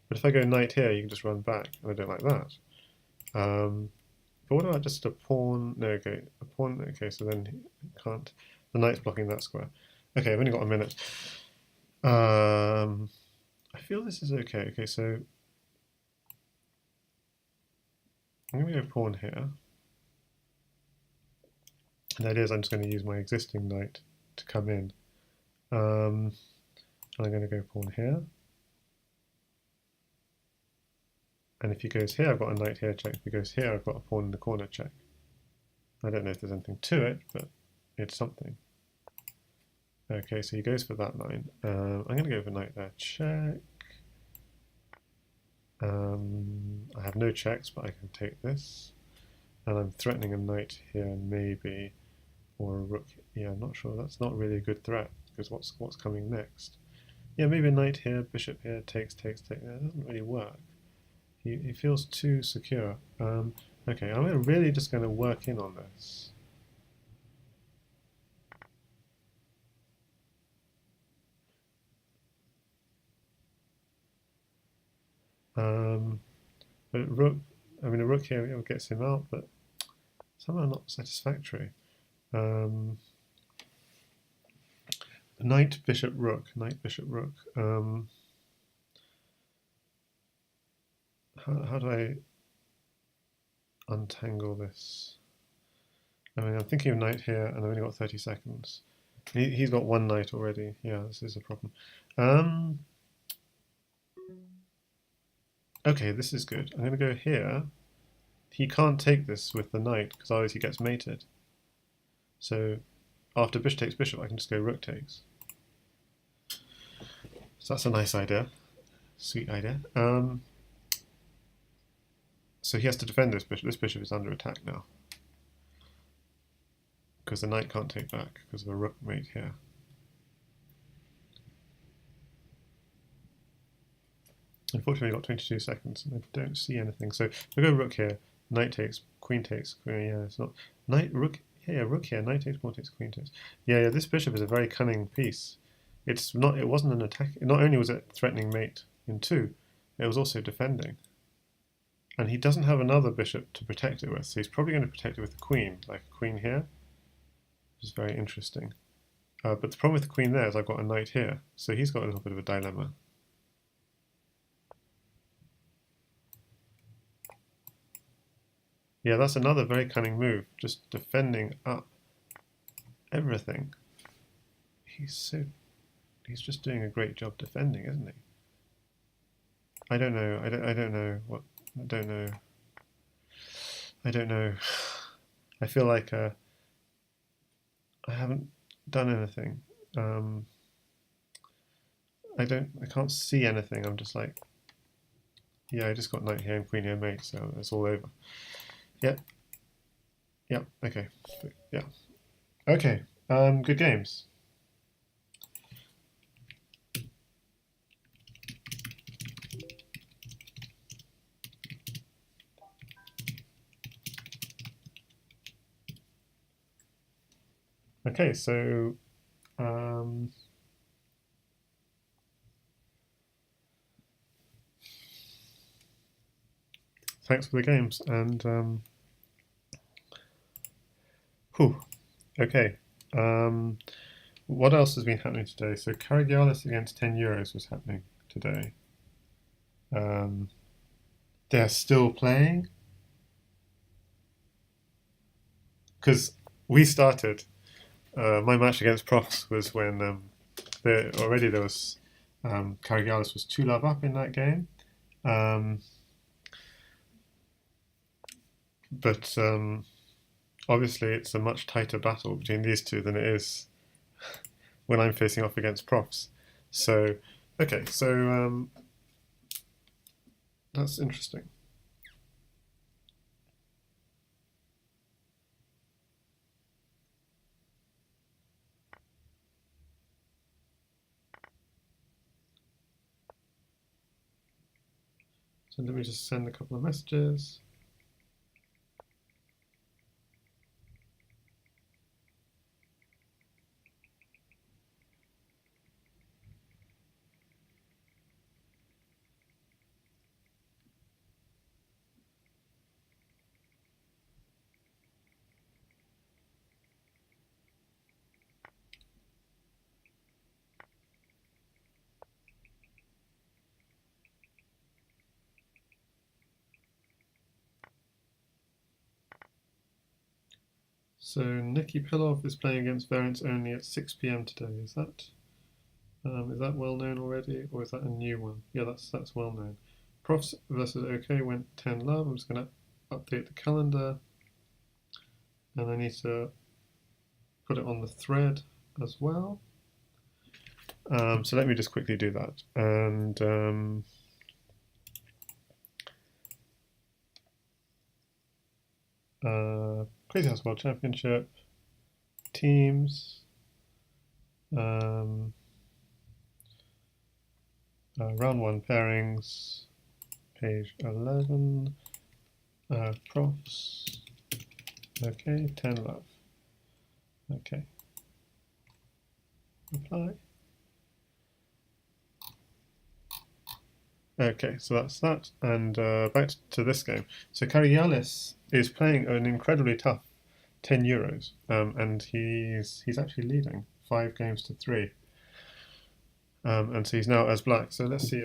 But if I go knight here, you can just run back, and I don't like that. But what about just a pawn? No, okay, a pawn. Okay, so then you can't. The knight's blocking that square. Okay, I've only got a minute. I feel this is okay. Okay, so I'm going to go pawn here. And the idea is I'm just going to use my existing knight to come in. And I'm going to go pawn here. And if he goes here, I've got a knight here check. If he goes here, I've got a pawn in the corner check. I don't know if there's anything to it, but it's something. Okay, so he goes for that line. I'm going to go for knight there, check. I have no checks, but I can take this. And I'm threatening a knight here, maybe, or a rook. Yeah, I'm not sure. That's not really a good threat, because what's coming next? Yeah, maybe a knight here, bishop here, takes. That doesn't really work. He feels too secure. Okay, I'm really just going to work in on this. But rook, I mean, a rook here gets him out, but somehow not satisfactory. Knight, bishop, rook. Knight, bishop, rook. How do I untangle this? I mean, I'm thinking of knight here, and I've only got 30 seconds. He's got one knight already. Yeah, this is a problem. Okay, this is good. I'm going to go here. He can't take this with the knight, because otherwise he gets mated. So after bishop takes bishop, I can just go rook takes. So that's a nice idea. Sweet idea. So he has to defend this bishop. This bishop is under attack now. Because the knight can't take back because of a rook mate here. Unfortunately, I've got 22 seconds and I don't see anything. So if I go rook here, knight takes, queen takes, queen, yeah, it's not. Knight, rook, yeah, rook here, knight takes, pawn takes, queen takes. Yeah, this bishop is a very cunning piece. It's not, it wasn't an attack, not only was it threatening mate in 2, it was also defending. And he doesn't have another bishop to protect it with, so he's probably going to protect it with the queen, like a queen here, which is very interesting. But the problem with the queen there is I've got a knight here, so he's got a little bit of a dilemma. Yeah, that's another very cunning move, just defending up everything. He's just doing a great job defending, isn't he? I don't know. I don't know what. I don't know. I don't know. I feel like I haven't done anything. I can't see anything. I'm just like, yeah, I just got knight here and queen here mate, so it's all over. Yep. Yep. Okay. Yeah. Okay. Good games. Okay, so thanks for the games and whew. Okay. What else has been happening today? So Crazyhouse against 10 euros was happening today. They're still playing because we started. My match against profz was when there was Crazyhouse was 2-love up in that game. But obviously it's a much tighter battle between these two than it is when I'm facing off against profz. So, okay, so that's interesting. So let me just send a couple of messages. So Nikki Pilov is playing against Variants only at 6 p.m. today. Is that well known already, or is that a new one? Yeah, that's well known. Profs versus okei went 10-love. I'm just going to update the calendar, and I need to put it on the thread as well. So let me just quickly do that. And Crazyhouse World Championship teams. Round 1 pairings, page 11, profs, okay, 10 love, okay, reply. Okay, so that's that, and back to this game. So Karialis is playing an incredibly tough 10 euros, and he's actually leading 5 games to 3, and so he's now as black. So let's see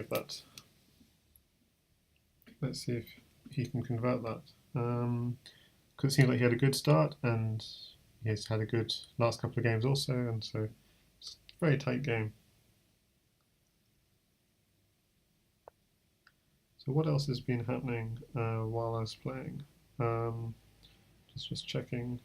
if he can convert that. Because it seems like he had a good start, and he's had a good last couple of games also, and so it's a very tight game. So what else has been happening while I was playing? Just checking.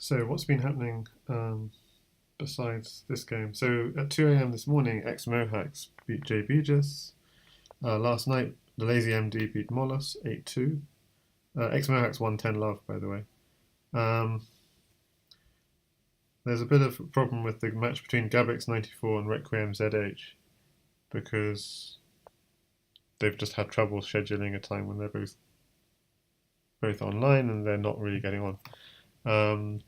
So what's been happening besides this game? So at 2 a.m. this morning, ex Mohacs beat J Beegis. Last night, the Lazy MD beat Molus 8-2. Ex Mohacs won 10 love, by the way. There's a bit of a problem with the match between Gabix94 and Requiem ZH because they've just had trouble scheduling a time when they're both online and they're not really getting on.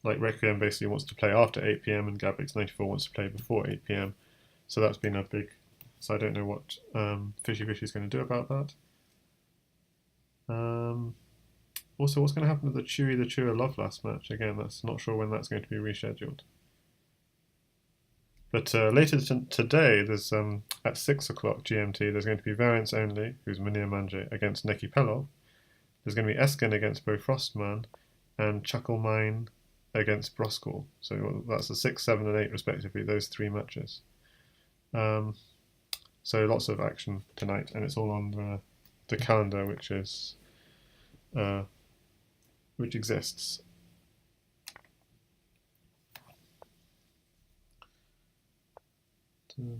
Like Requiem basically wants to play after 8 p.m. and Gabix94 wants to play before 8 p.m. So that's been a big. So I don't know what Fishy Fishy is going to do about that. Also, what's going to happen to the Chewy the Chewer Love Last match? Again, that's not sure when that's going to be rescheduled. But later today, there's at 6 o'clock GMT, there's going to be Variance Only, who's Munir Manje, against Neki Pelov. There's going to be Eskin against Bo Frostman, and Chuckle Mine against Broskall. So that's the 6, 7, and 8 respectively, those 3 matches. So lots of action tonight, and it's all on the calendar, which exists.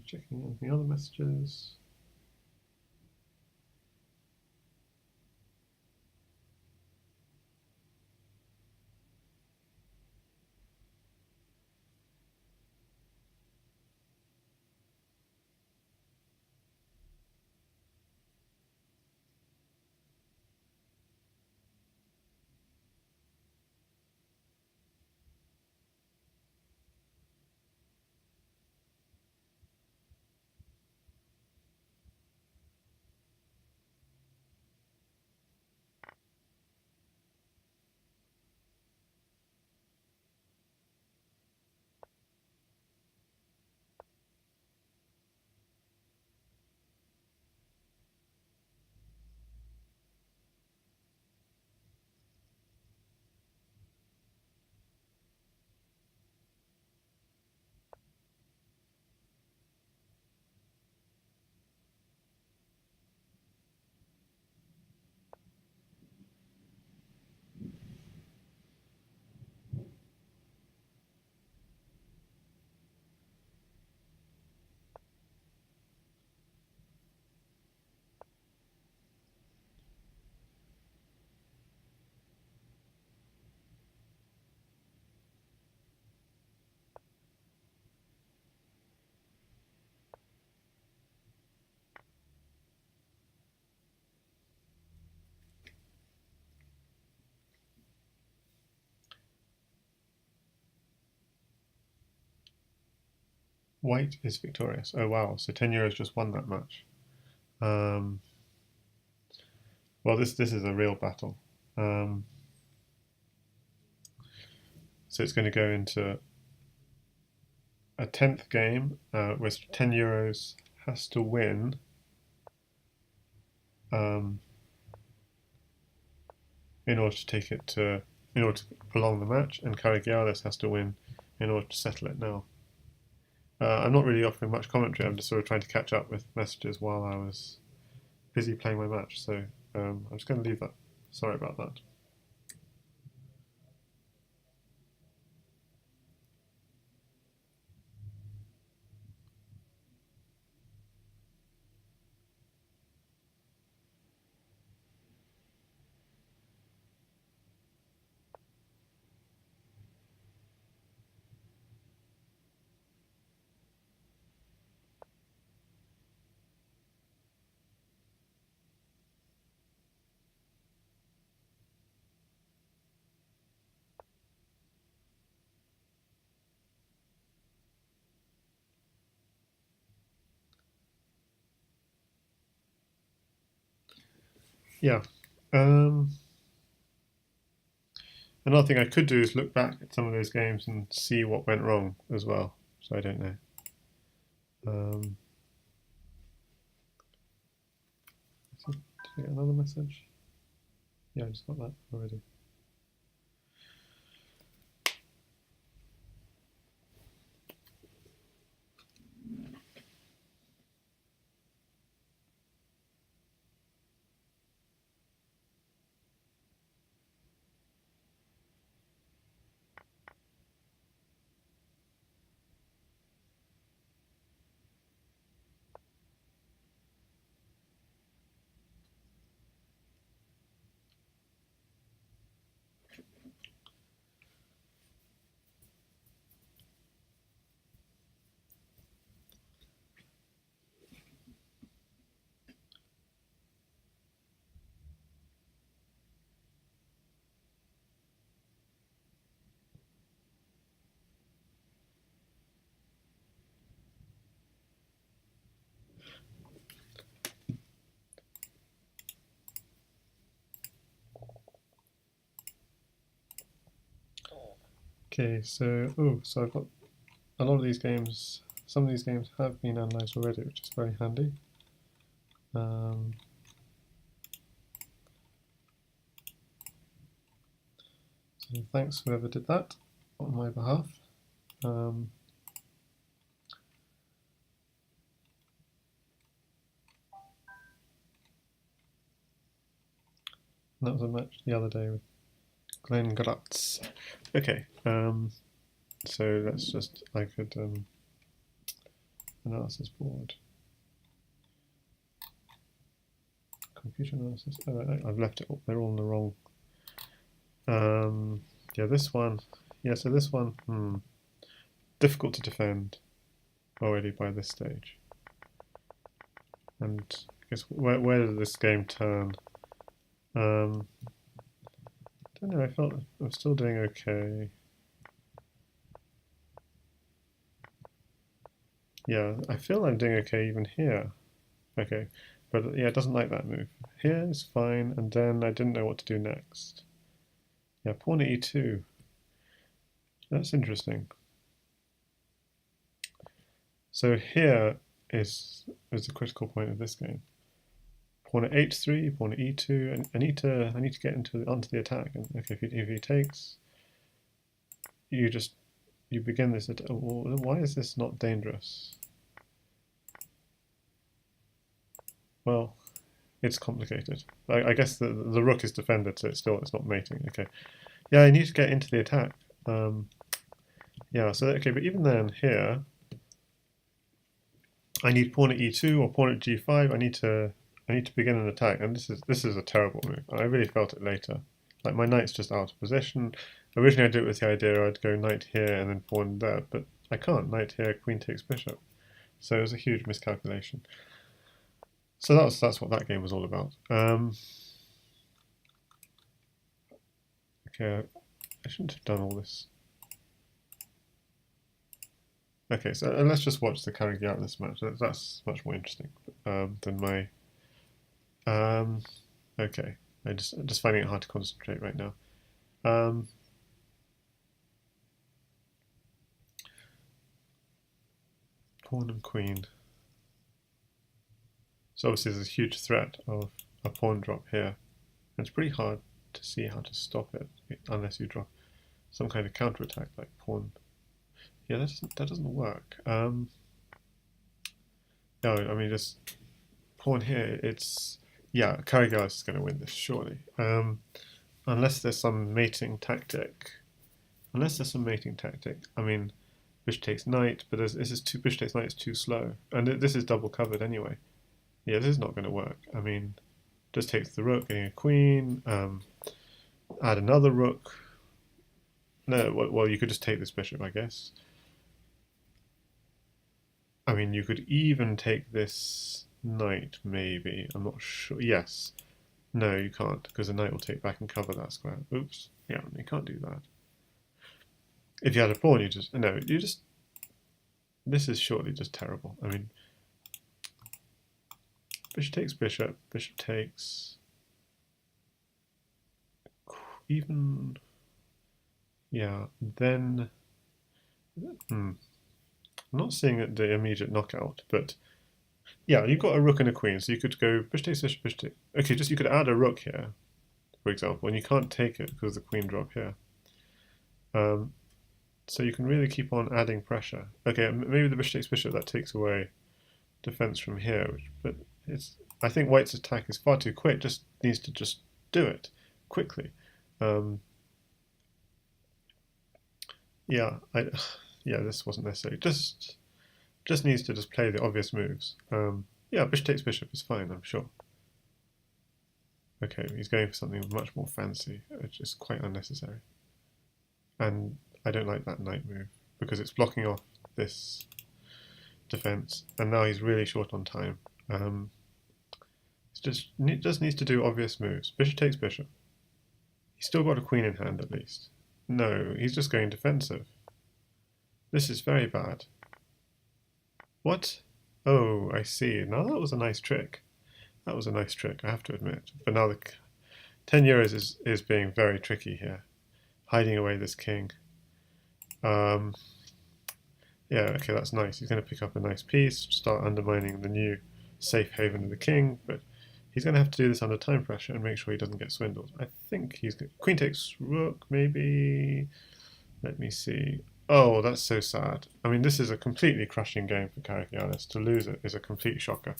Checking any other messages. White is victorious. Oh wow! So €10 just won that match. Well, this is a real battle. So it's going to go into a 10th game, where €10 has to win. In order to take it to, in order to prolong the match, and Karagialis has to win in order to settle it now. I'm not really offering much commentary. I'm just sort of trying to catch up with messages while I was busy playing my match. So I'm just going to leave that. Sorry about that. Yeah. Another thing I could do is look back at some of those games and see what went wrong as well. So I don't know. Did I get another message? Yeah, I just got that already. Okay, so so I've got a lot of these games. Some of these games have been analysed already, which is very handy. So thanks whoever did that on my behalf. That was a match the other day with Glenn Gratz. Okay, so let's just, I could, analysis board. Computer analysis, I've left it, they're all in the wrong. Yeah, this one, yeah, so this one, difficult to defend already by this stage. And I guess, where did this game turn? Don't know, I felt I'm still doing okay. Yeah, I feel I'm doing okay even here. Okay, but yeah, it doesn't like that move. Here is fine, and then I didn't know what to do next. Yeah, pawn at e2. That's interesting. So here is the critical point of this game. Pawn at h3, pawn at e2, and I need to get onto the attack. And okay, if he takes, you begin this. Why is this not dangerous? Well, it's complicated. I guess the rook is defended, so it's not mating. Okay, yeah, I need to get into the attack. Yeah, so okay, but even then here, I need pawn at e2 or pawn at g5. I need to begin an attack, and this is a terrible move. I really felt it later. Like my knight's just out of position. Originally I did it with the idea I'd go knight here and then pawn there, but I can't. Knight here, queen takes bishop. So it was a huge miscalculation. So that's what that game was all about. Okay, I shouldn't have done all this. Okay, so let's just watch the Crazyhouse match. That's much more interesting than my. Okay, I'm just finding it hard to concentrate right now. Pawn and queen. So obviously there's a huge threat of a pawn drop here. And it's pretty hard to see how to stop it unless you drop some kind of counterattack like pawn. Yeah, that doesn't work. No, I mean just pawn here. It's yeah, Crazyhouse is going to win this surely. Unless there's some mating tactic. Unless there's some mating tactic. I mean, bishop takes knight, but this is too bishop takes knight is too slow, and this is double covered anyway. Yeah, this is not going to work. I mean, just takes the rook, getting a queen. Add another rook. No, well, you could just take this bishop, I guess. I mean, you could even take this knight, maybe. I'm not sure. Yes. No, you can't, because the knight will take back and cover that square. Oops. Yeah, you can't do that. If you had a pawn, you just... No, you just... This is surely just terrible. I mean, bishop takes bishop, bishop takes... Even... Yeah, then... I'm not seeing the immediate knockout, but... Yeah, you've got a rook and a queen, so you could go bishop takes bishop, bishop takes... Okay, just you could add a rook here, for example, and you can't take it because of the queen drop here. So you can really keep on adding pressure. Okay, maybe the bishop takes bishop, that takes away defense from here, but it's... I think White's attack is far too quick, just needs to just do it quickly. Yeah, yeah, this wasn't necessary. Just needs to just play the obvious moves. Yeah, bishop takes bishop is fine, I'm sure. Okay, he's going for something much more fancy, which is quite unnecessary. And I don't like that knight move, because it's blocking off this defense, and now he's really short on time. Just needs to do obvious moves. Bishop takes bishop. He's still got a queen in hand, at least. No, he's just going defensive. This is very bad. What? Oh, I see. Now that was a nice trick. That was a nice trick, I have to admit. But now the 10 euros is being very tricky here. Hiding away this king. Yeah, okay, that's nice. He's going to pick up a nice piece, start undermining the new safe haven of the king, but he's going to have to do this under time pressure and make sure he doesn't get swindled. I think he's going to... Queen takes rook, maybe... Let me see. Oh, that's so sad. I mean, this is a completely crushing game for Crazyhouse. To lose it is a complete shocker.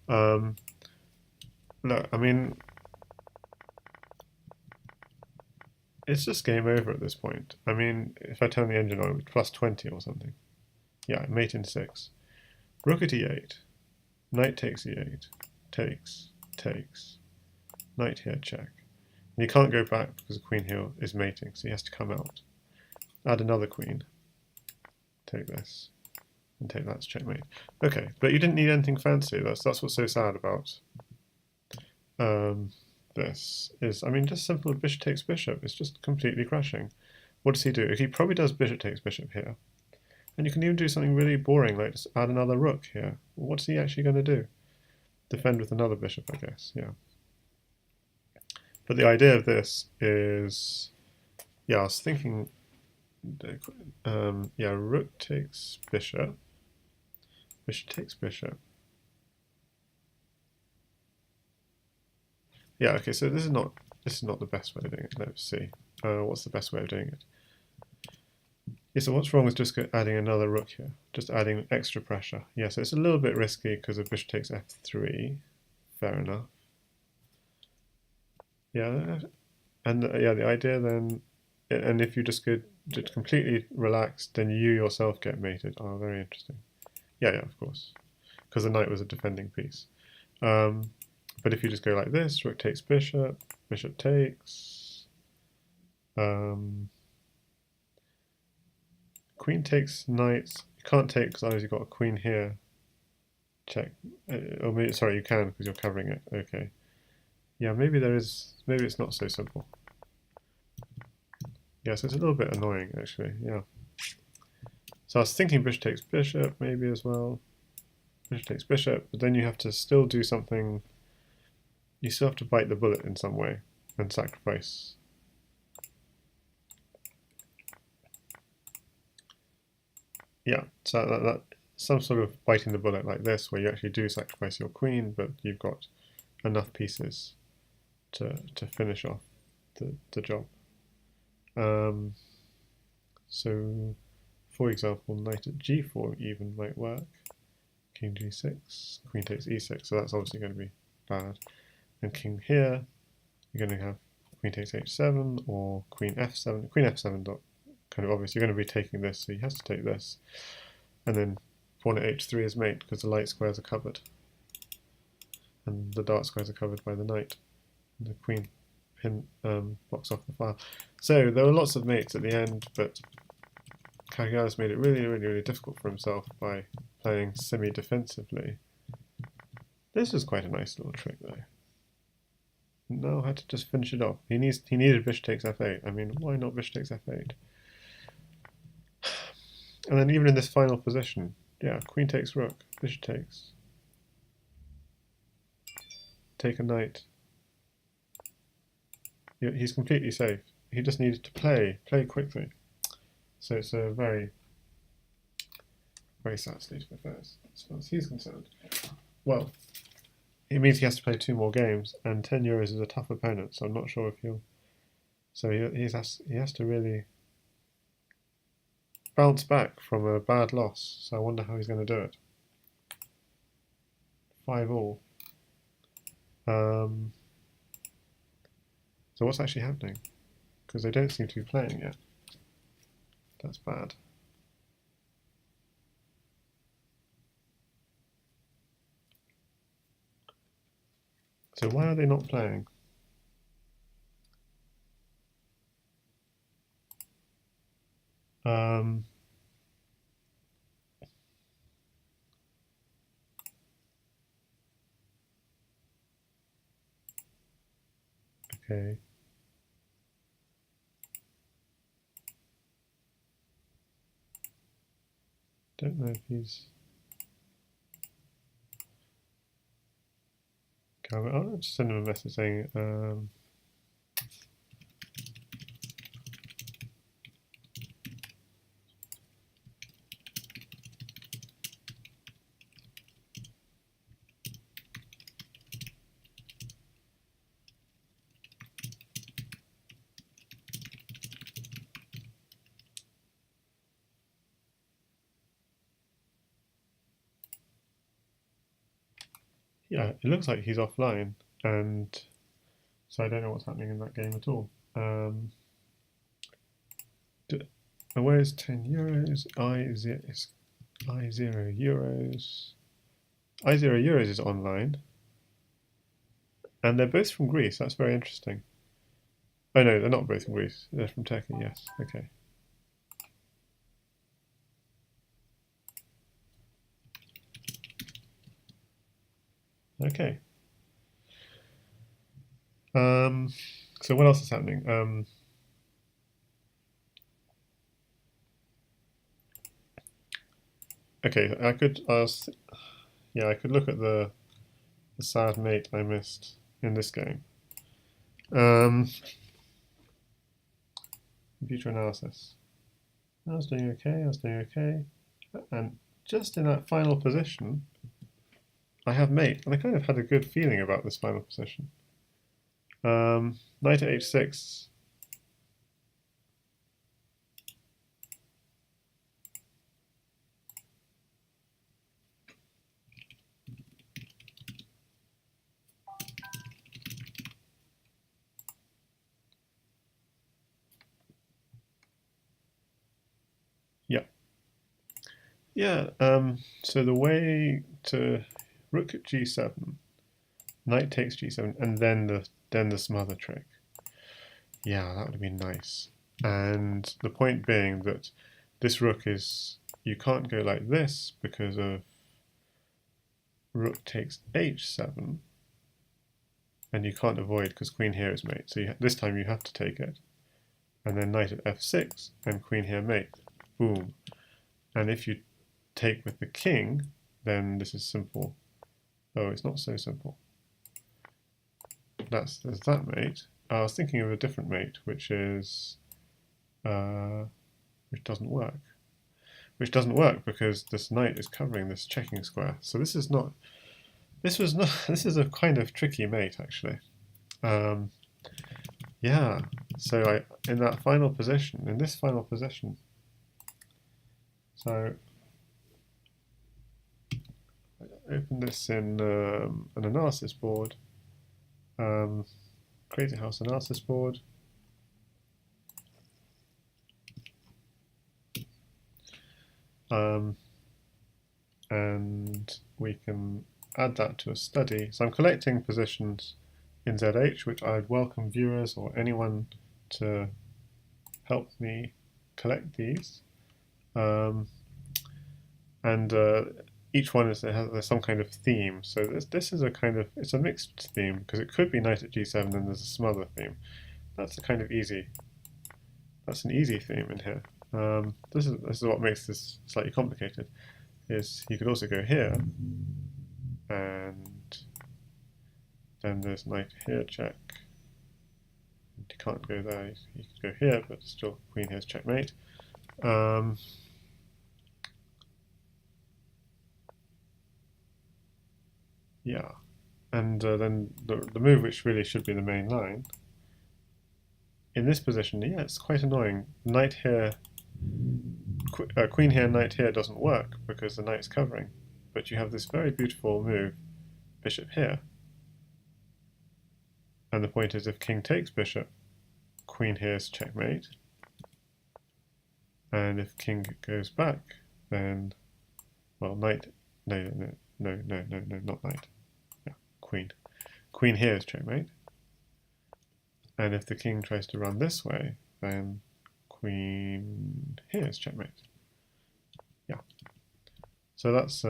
Look, I mean... It's just game over at this point. I mean, if I turn the engine on, it's plus 20 or something. Yeah, mate in 6. Rook at e8. Knight takes e8. Takes. Knight here, check. And you can't go back because the queen here is mating, so he has to come out. Add another queen. Take this. And take that to checkmate. Okay, but you didn't need anything fancy. That's what's so sad about this. I mean, just simple bishop takes bishop. It's just completely crushing. What does he do? He probably does bishop takes bishop here. And you can even do something really boring, like just add another rook here. What's he actually going to do? Defend with another bishop, I guess, yeah. But the idea of this is, yeah, I was thinking, yeah, rook takes bishop, bishop takes bishop. Yeah, okay, so this is not the best way of doing it. Let's see. What's the best way of doing it? Yeah, so what's wrong with just adding another rook here? Just adding extra pressure. Yeah, so it's a little bit risky because of bishop takes f3. Fair enough. Yeah, and yeah, the idea then, and if you just get completely relaxed, then you yourself get mated. Oh, very interesting. Yeah, of course, because the knight was a defending piece. But if you just go like this, rook takes bishop, bishop takes, queen takes knight. You can't take because otherwise you've got a queen here. Check. Or maybe, sorry, you can because you're covering it. Okay. Yeah, maybe it's not so simple. Yeah, so it's a little bit annoying actually. Yeah. So I was thinking bishop takes bishop maybe as well. Bishop takes bishop, but then you have to still do something. You still have to bite the bullet in some way and sacrifice. Yeah, so that some sort of biting the bullet like this, where you actually do sacrifice your queen, but you've got enough pieces to finish off the job. So, for example, knight at g4 even might work. King g6, queen takes e6, so that's obviously going to be bad. And king here, you're going to have queen takes h7 or queen f7. Queen f7 kind of obvious. You're going to be taking this, so he has to take this. And then pawn at h3 is mate because the light squares are covered. And the dark squares are covered by the knight. And the queen blocks off the file. So there were lots of mates at the end, but Crazyhouse made it really difficult for himself by playing semi-defensively. This is quite a nice little trick though. Now I had to just finish it off. He needed bishop takes f8. I mean, why not bishop takes f8? And then even in this final position, yeah, queen takes rook, bishop takes. Take a knight. He's completely safe. He just needed to play quickly. So it's a very sad state of affairs as far as he's concerned. Well, it means he has to play 2 more games, and 10 euros is a tough opponent, so I'm not sure if he'll... So he has to really bounce back from a bad loss, so I wonder how he's going to do it. 5-all. So what's actually happening? Because they don't seem to be playing yet. That's bad. So why are they not playing? Okay. Don't know if he's... I'll just send him a message saying, yeah, it looks like he's offline, and so I don't know what's happening in that game at all. Where's 10 euros? I0 euros. I0 euros is online, and they're both from Greece. That's very interesting. Oh no, they're not both from Greece. They're from Turkey. Yes. Okay. Okay. So what else is happening? Okay, I could look at the sad mate I missed in this game. Computer analysis. I was doing okay, and just in that final position, I have mate, and I kind of had a good feeling about this final position. Knight at h6. Yeah, so the way to rook at g7, knight takes g7, and then the smother trick. Yeah, that would have been nice. And the point being that this rook is, you can't go like this because of rook takes h7, and you can't avoid because queen here is mate. So this time you have to take it, and then knight at f6 and queen here mate. Boom. And if you take with the king, then this is simple. Oh, it's not so simple. There's that mate. I was thinking of a different mate, which is which doesn't work. Which doesn't work because this knight is covering this checking square. So this is not. This was not. This is a kind of tricky mate, actually. Yeah. So in that final position, in this final position. So I open this in an analysis board. Crazyhouse analysis board. And we can add that to a study. So I'm collecting positions in ZH, which I'd welcome viewers or anyone to help me collect these. Each one there's some kind of theme. So this is a kind of, it's a mixed theme because it could be knight at g7 and there's a smother theme. That's a kind of easy. That's an easy theme in here. This is what makes this slightly complicated. Is you could also go here, and then there's knight here check. You can't go there. You could go here, but still queen here's checkmate. Yeah, and then the move which really should be the main line. In this position, yeah, it's quite annoying. Knight here, queen here, knight here doesn't work because the knight's covering. But you have this very beautiful move, bishop here. And the point is if king takes bishop, queen here's checkmate. And if king goes back, then, well, knight, no, not knight. Yeah, queen. Queen here is checkmate. And if the king tries to run this way, then queen here is checkmate. Yeah. So that's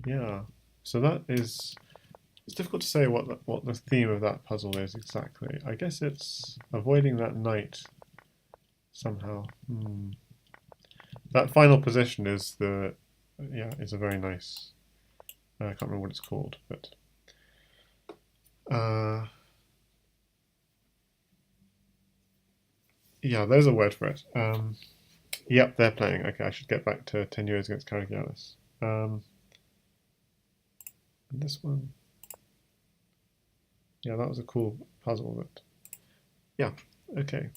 yeah. So that is. It's difficult to say what the theme of that puzzle is exactly. I guess it's avoiding that knight somehow. That final position is is a very nice. I can't remember what it's called, but yeah, there's a word for it. Yep, they're playing. Okay, I should get back to 10 years against Caragialis. And this one, yeah, that was a cool puzzle. But yeah, okay.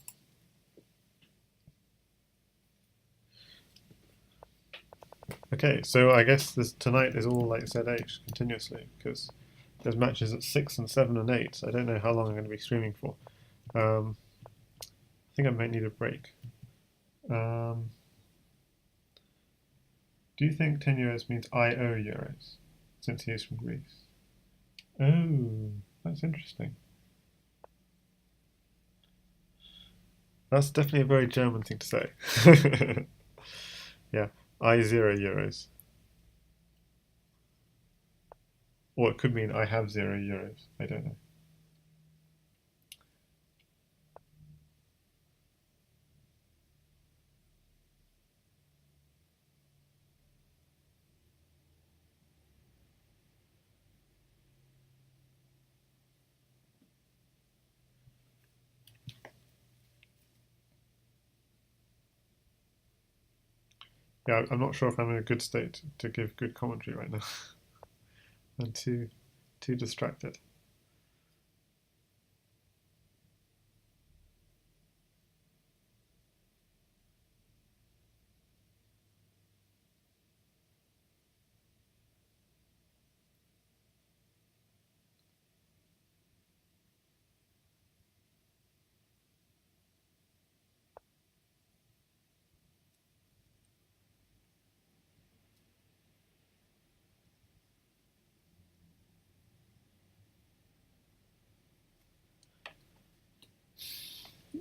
Okay, so I guess tonight is all like ZH continuously because there's matches at 6 and 7 and 8. So I don't know how long I'm going to be streaming for. I think I might need a break. Do you think 10 euros means I owe euros since he is from Greece? Oh, that's interesting. That's definitely a very German thing to say. Yeah, I 0 euros. Or it could mean I have 0 euros. I don't know. Yeah, I'm not sure if I'm in a good state to give good commentary right now. I'm too distracted.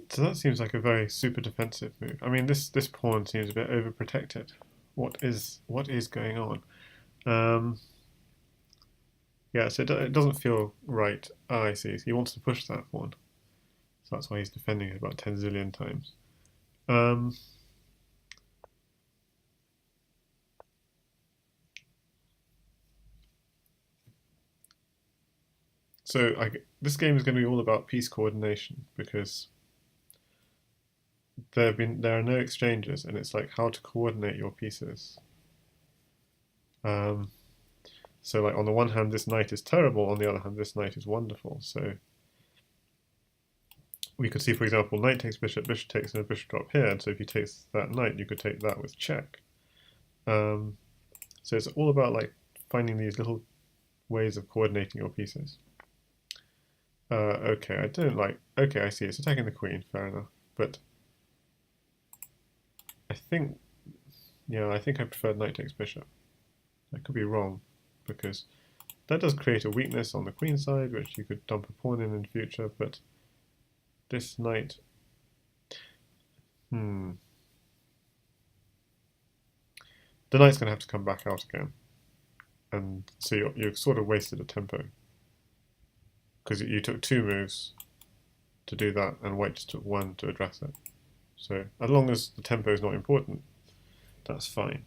So that seems like a very super defensive move. I mean, this pawn seems a bit overprotected. What is going on? Yeah, so it doesn't feel right. Oh, I see. He wants to push that pawn. So that's why he's defending it about 10 zillion times. So this game is going to be all about piece coordination because there are no exchanges, and it's like how to coordinate your pieces. So like on the one hand, this knight is terrible. On the other hand, this knight is wonderful. So we could see, for example, knight takes bishop, bishop takes, and a bishop drop here. And so if he takes that knight, you could take that with check. So it's all about like finding these little ways of coordinating your pieces. Okay, I don't like. Okay, I see. It's attacking the queen. Fair enough. But I think, yeah, I think I prefer knight takes bishop. I could be wrong, because that does create a weakness on the queen side, which you could dump a pawn in future. But this knight, the knight's going to have to come back out again, and so you've sort of wasted a tempo because you took 2 moves to do that, and white just took 1 to address it. So as long as the tempo is not important, that's fine.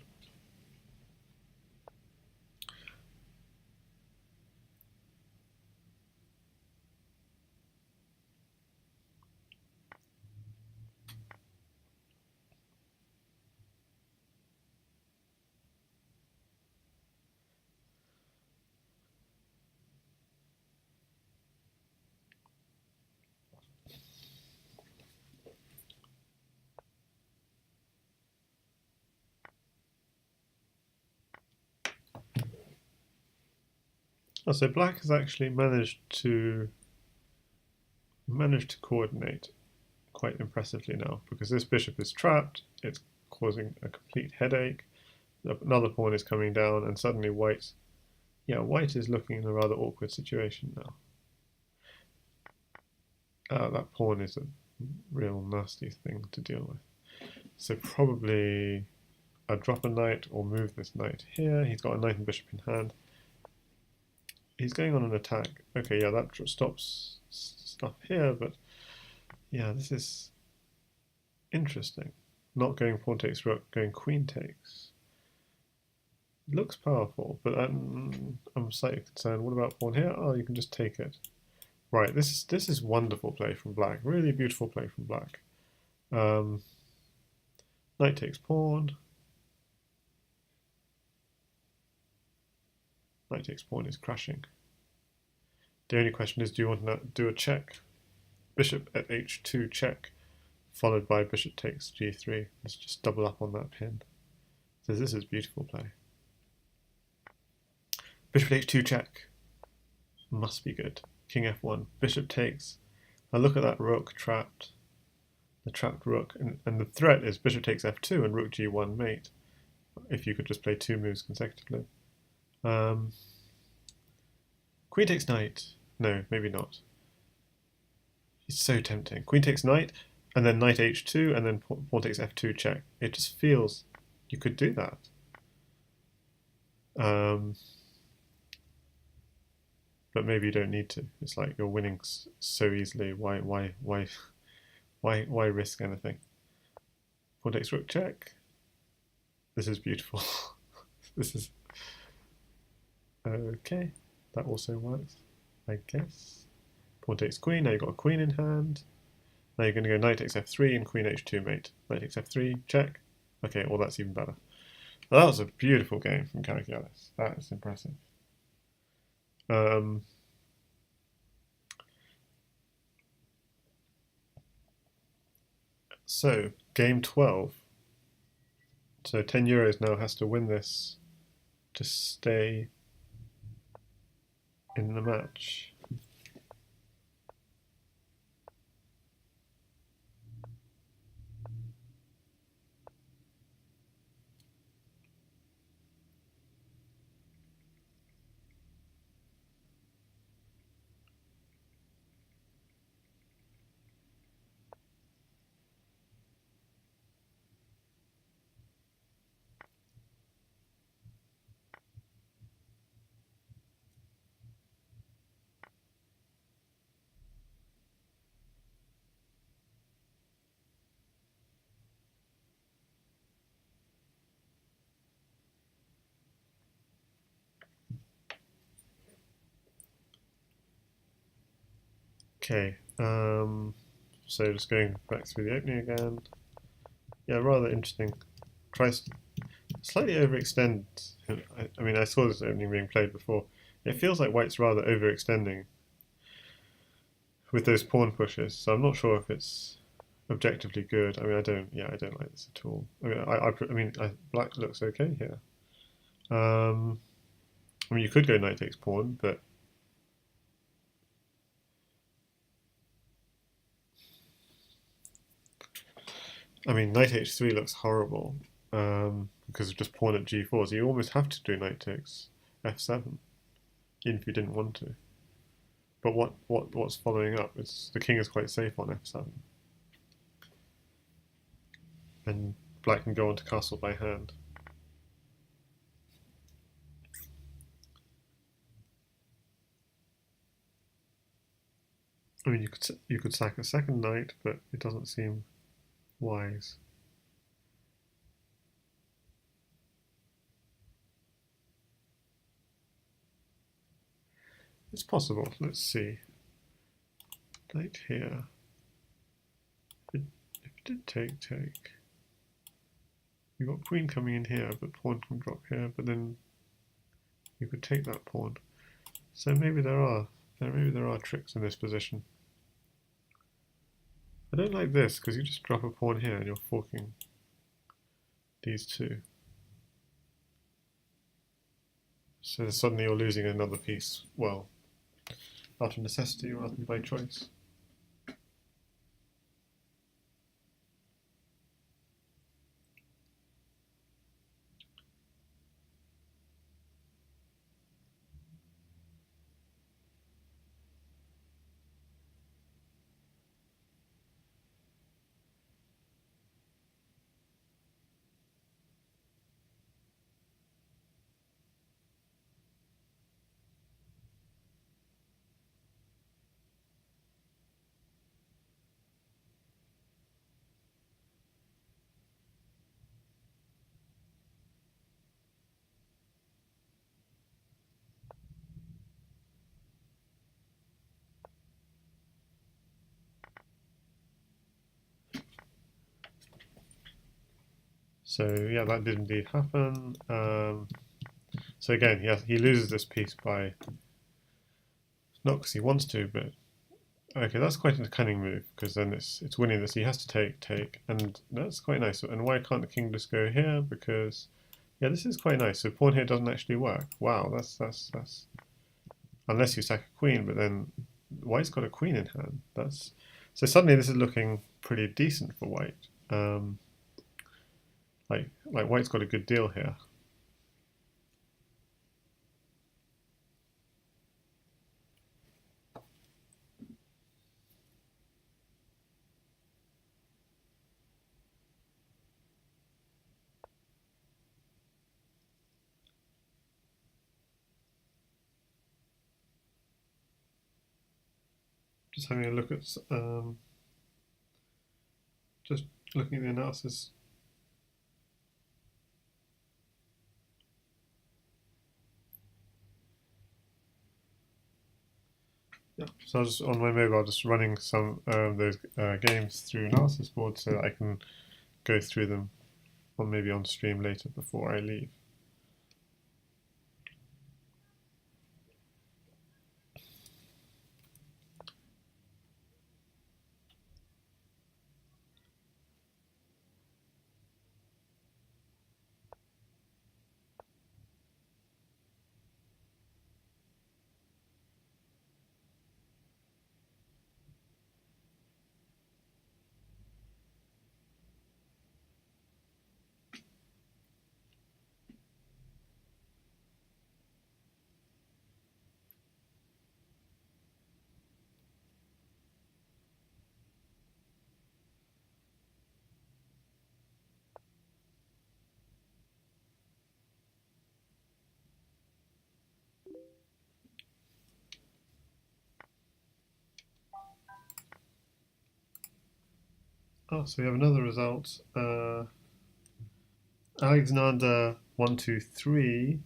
Oh, so black has actually managed to coordinate quite impressively now, because this bishop is trapped. It's causing a complete headache. Another pawn is coming down, and suddenly white is looking in a rather awkward situation now. That pawn is a real nasty thing to deal with. So probably I'd drop a knight or move this knight here. He's got a knight and bishop in hand. He's going on an attack. Okay, yeah, that stops stuff here, but yeah, this is interesting. Not going pawn takes rook, going queen takes. It looks powerful, but I'm slightly concerned. What about pawn here? Oh, you can just take it. Right, this is wonderful play from black. Really beautiful play from black. Knight takes pawn. Knight takes pawn is crashing. The only question is, do you want to do a check? Bishop at h2 check, followed by bishop takes g3. Let's just double up on that pin. So this is beautiful play. Bishop h2 check. Must be good. King f1. Bishop takes. Now look at that rook trapped. The trapped rook. And the threat is bishop takes f2 and rook g1 mate. If you could just play 2 moves consecutively. Queen takes knight. No, maybe not. It's so tempting. Queen takes knight, and then knight h2, and then pawn takes f2 check. It just feels you could do that. But maybe you don't need to. It's like you're winning so easily. Why risk anything? Pawn takes rook check. This is beautiful. This is okay. That also works, I guess. Pawn takes queen. Now you've got a queen in hand. Now you're going to go knight takes f3 and queen h2 mate. Knight takes f3 check. Okay, well that's even better. Well, that was a beautiful game from Crazyhouse. That is impressive. So, game 12. So 10 euros now has to win this to stay in the match. Okay, so just going back through the opening again. Yeah, rather interesting. Tries slightly overextend. I mean, I saw this opening being played before. It feels like white's rather overextending with those pawn pushes. So I'm not sure if it's objectively good. I mean, I don't like this at all. I mean, black looks okay here. I mean, you could go knight takes pawn, but I mean, knight h3 looks horrible because of just pawn at g4. So you almost have to do knight takes f7, even if you didn't want to. But what's following up? It's the king is quite safe on f7, and black can go on to castle by hand. I mean, you could sack a second knight, but it doesn't seem wise. It's possible. Let's see. Knight here. If it did take. You've got queen coming in here, but pawn can drop here. But then you could take that pawn. So maybe there are tricks in this position. I don't like this because you just drop a pawn here and you're forking these two. So suddenly you're losing another piece. Well, out of necessity rather than by choice. So yeah, that did indeed happen. So again, he loses this piece by not because he wants to, but okay, that's quite a cunning move because then it's winning this. He has to take, and that's quite nice. And why can't the king just go here? Because yeah, this is quite nice. So pawn here doesn't actually work. Wow, that's unless you sack a queen, but then white's got a queen in hand. That's so suddenly this is looking pretty decent for white. Like white's got a good deal here. Just having a look at just looking at the analysis. Yeah, so I was on my mobile just running some those games through analysis board so that I can go through them or maybe on stream later before I leave. Oh, so we have another result. Alexander 123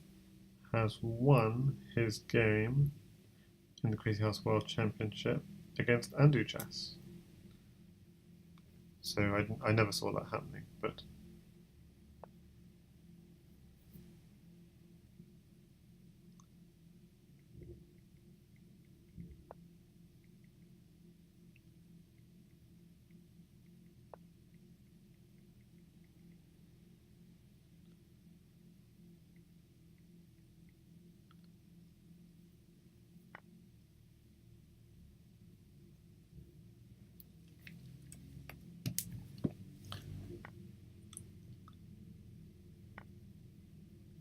has won his game in the Crazyhouse World Championship. against Andu chess. So I never saw that happening, but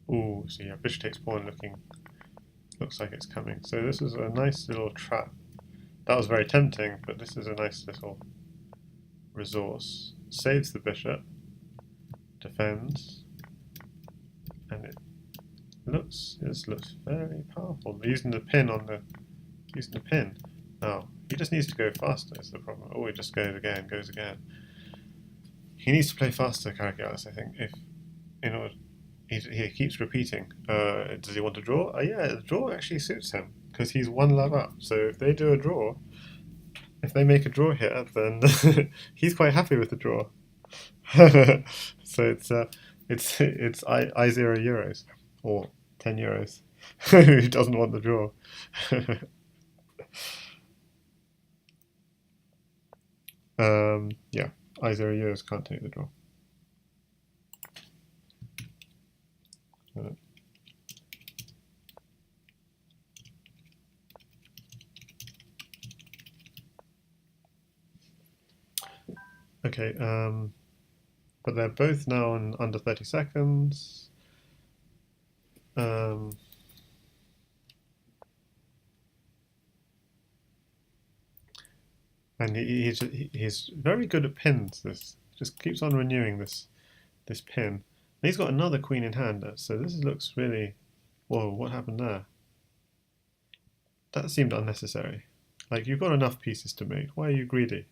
ooh, so yeah, bishop takes pawn looks like it's coming. So this is a nice little trap. That was very tempting, but this is a nice little resource. Saves the bishop, defends, and this looks very powerful. Using the pin. Oh, he just needs to go faster is the problem. Oh, he just goes again. He needs to play faster, Karagias, I think, if in order. He keeps repeating. Does he want to draw? Yeah, the draw actually suits him because he's one love up. So if they do a draw, if they make a draw here, then he's quite happy with the draw. So it's I 0 euros or 10 euros. Who doesn't want the draw? Yeah, I 0 euros can't take the draw. Okay, but they're both now in under 30 seconds. And he's very good at pins. This just keeps on renewing this pin. And he's got another queen in hand, so this looks really. Whoa! What happened there? That seemed unnecessary. Like you've got enough pieces to mate. Why are you greedy?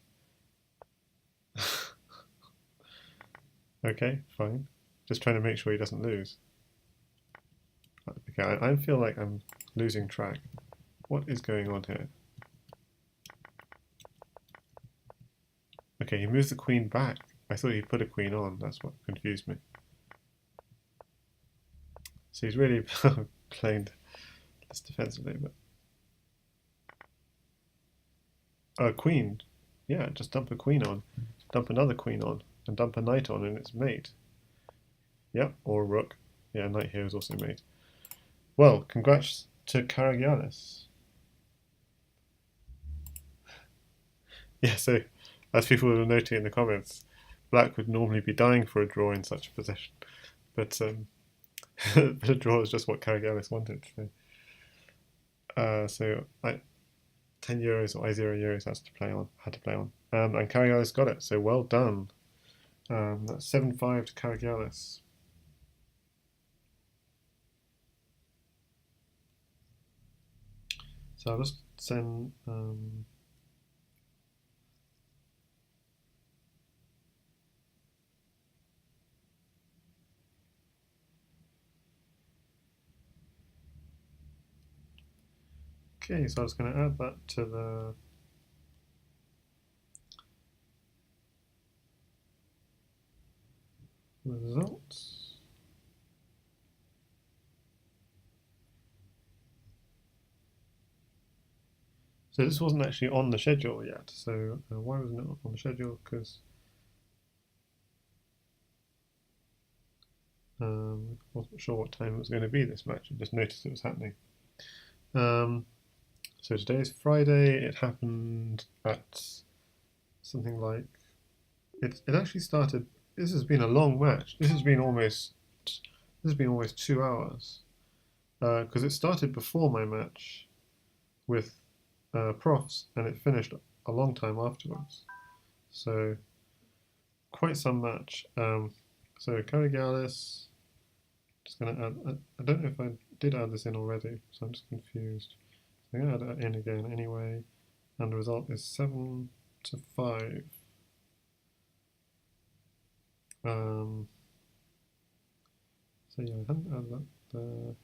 Okay, fine. Just trying to make sure he doesn't lose. Okay, I feel like I'm losing track. What is going on here? Okay, he moves the queen back. I thought he put a queen on. That's what confused me. So he's really playing this defensively, but queen. Yeah, just dump a queen on, dump another queen on, and dump a knight on, and it's mate. Yep, or rook. Yeah, knight here is also mate. Well, congrats to Karagiannis. Yeah, so as people were noting in the comments, Black would normally be dying for a draw in such a position, but but a draw is just what Karagiannis wanted. So 10 euros or I 0 euros had to play on, and Karagiannis got it. So well done. That's 7-5 to Karagiannis. So I'll just send. Okay, so I was going to add that to the results. So this wasn't actually on the schedule yet. So why wasn't it on the schedule? Because wasn't sure what time it was going to be this match. I just noticed it was happening. So today is Friday. It happened at something like it actually started. This has been a long match. This has been almost 2 hours because it started before my match with profs and it finished a long time afterwards. So quite some match. So Karagiannis. Just gonna add. I don't know if I did add this in already, so I'm just confused. So I'm gonna add that in again anyway, and the result is 7-5. So yeah, I hadn't added that there.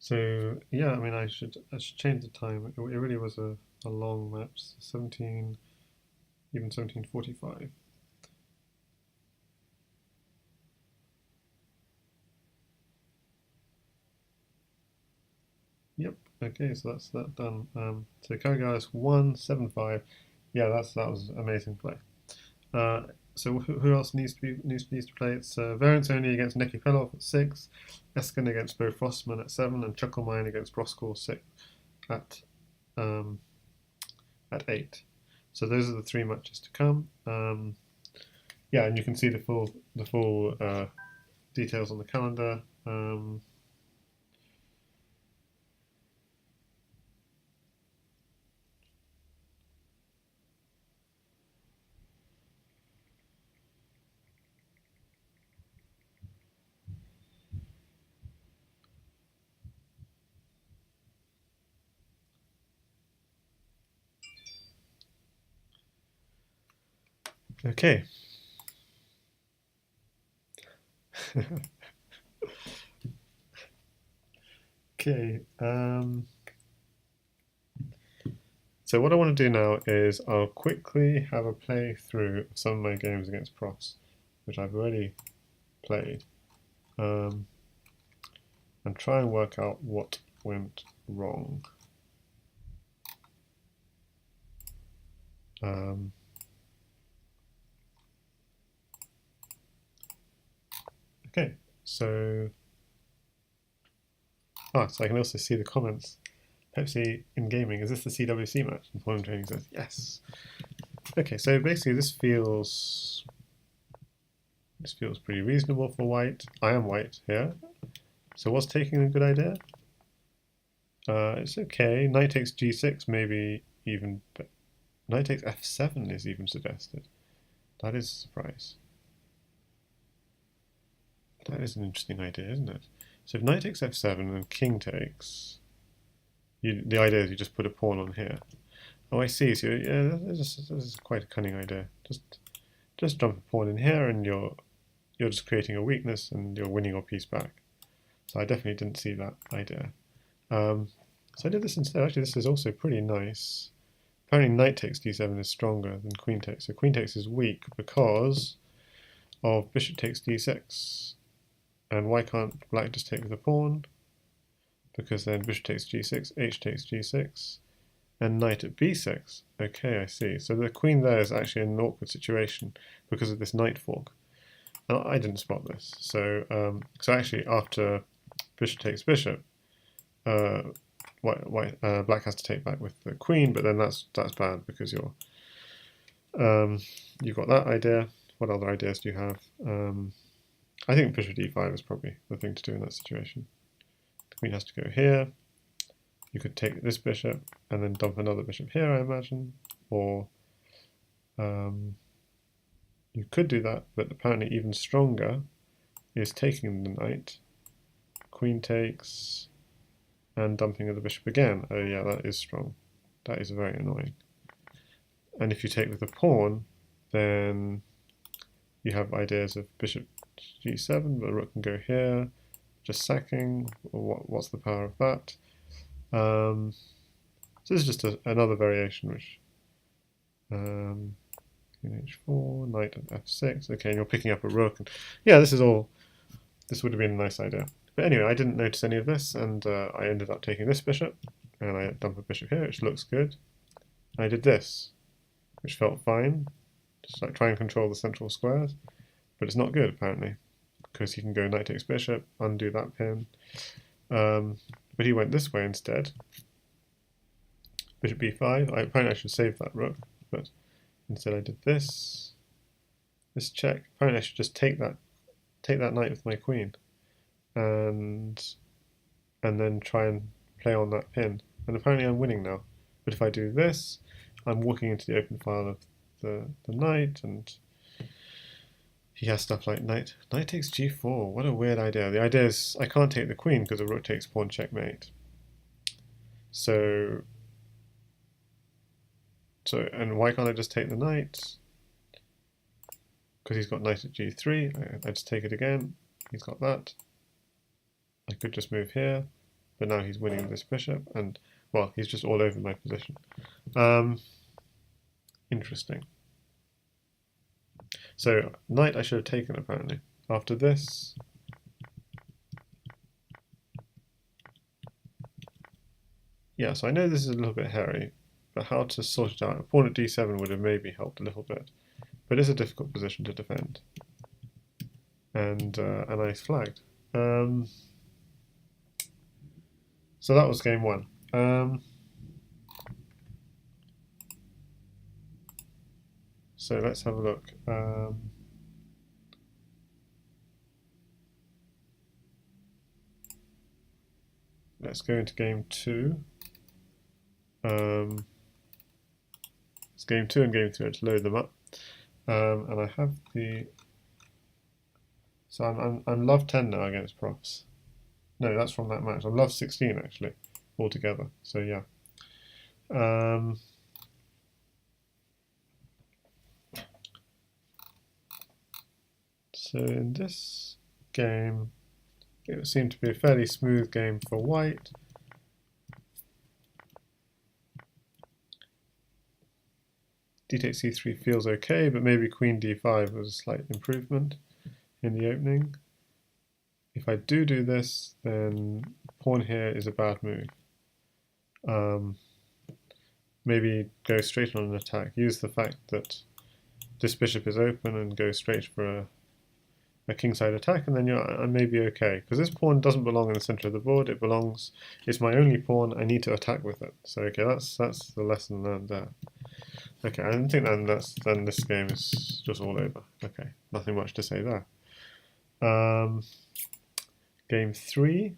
So yeah, I mean, I should change the time. It really was a long match, 17, even 17:45. Yep. Okay, so that's that done. So Kaga's 175. Yeah, that was amazing play. Uh, so who else needs to play? It's Variance only against Neki Pelov at 6, Eskin against Bo Frostman at 7, and Chucklemine against Broskor 6 at um, at 8. So those are the 3 matches to come. Yeah, and you can see the full details on the calendar. Okay. Okay. So what I want to do now is I'll quickly have a playthrough of some of my games against profs, which I've already played, and try and work out what went wrong. Okay, so so I can also see the comments. Pepsi in gaming, is this the CWC match? And Forum Training says yes. Okay, so basically this feels pretty reasonable for white. I am white here. So what's taking a good idea? It's okay. Knight takes g6, maybe even. Knight takes f7 is even suggested. That is a surprise. That is an interesting idea, isn't it? So if knight takes f7 and king takes, the idea is you just put a pawn on here. Oh, I see. So yeah, this is quite a cunning idea. Just jump a pawn in here, and you're just creating a weakness, and you're winning your piece back. So I definitely didn't see that idea. So I did this instead. Actually, this is also pretty nice. Apparently, knight takes d7 is stronger than queen takes. So queen takes is weak because of bishop takes d6. And why can't black just take with the pawn? Because then bishop takes g6, h takes g6, and knight at b6. Okay, I see. So the queen there is actually in an awkward situation because of this knight fork. And I didn't spot this. So actually, after bishop takes bishop, black has to take back with the queen, but then that's bad because you've got that idea. What other ideas do you have? I think bishop d5 is probably the thing to do in that situation. The queen has to go here. You could take this bishop and then dump another bishop here, I imagine. Or you could do that, but apparently even stronger is taking the knight. Queen takes and dumping of the bishop again. Oh yeah, that is strong. That is very annoying. And if you take with the pawn, then you have ideas of bishop g7, but rook can go here, just sacking, or what's the power of that? So this is just another variation, which queen h4, knight at f6. Okay, and you're picking up a rook. And yeah, this would have been a nice idea. But anyway, I didn't notice any of this, and I ended up taking this bishop, and I dump a bishop here, which looks good. I did this, which felt fine, just like try and control the central squares, but it's not good apparently, because he can go knight takes bishop, undo that pin. But he went this way instead. Bishop b5. Apparently I should save that rook, but instead I did this. This check. Apparently I should just take that knight with my queen, and then try and play on that pin. And apparently I'm winning now. But if I do this, I'm walking into the open file of the knight, and he has stuff like knight takes g4. What a weird idea. The idea is I can't take the queen because the rook takes pawn checkmate. So and why can't I just take the knight? Because he's got knight at g3. I just take it again. He's got that. I could just move here. but now he's winning this bishop, and well, he's just all over my position. Interesting. So knight I should have taken apparently. After this, yeah, so I know this is a little bit hairy, but how to sort it out? Pawn at d7 would have maybe helped a little bit, but it's a difficult position to defend. And I flagged. So that was game one. So let's have a look. Let's go into game two. It's game two and game three. Let's load them up. And I have the. So I'm love 10 now against profz. No, that's from that match. I'm love 16 actually, altogether. So yeah. So in this game, it seemed to be a fairly smooth game for white. D takes c3 feels okay, but maybe queen d5 was a slight improvement in the opening. If I do this, then pawn here is a bad move. Maybe go straight on an attack. Use the fact that this bishop is open and go straight for a kingside attack, and then I may be okay. Because this pawn doesn't belong in the center of the board. It belongs. It's my only pawn. I need to attack with it. So okay, that's the lesson learned there. Okay, I don't think then this game is just all over. Okay, nothing much to say there. Game three.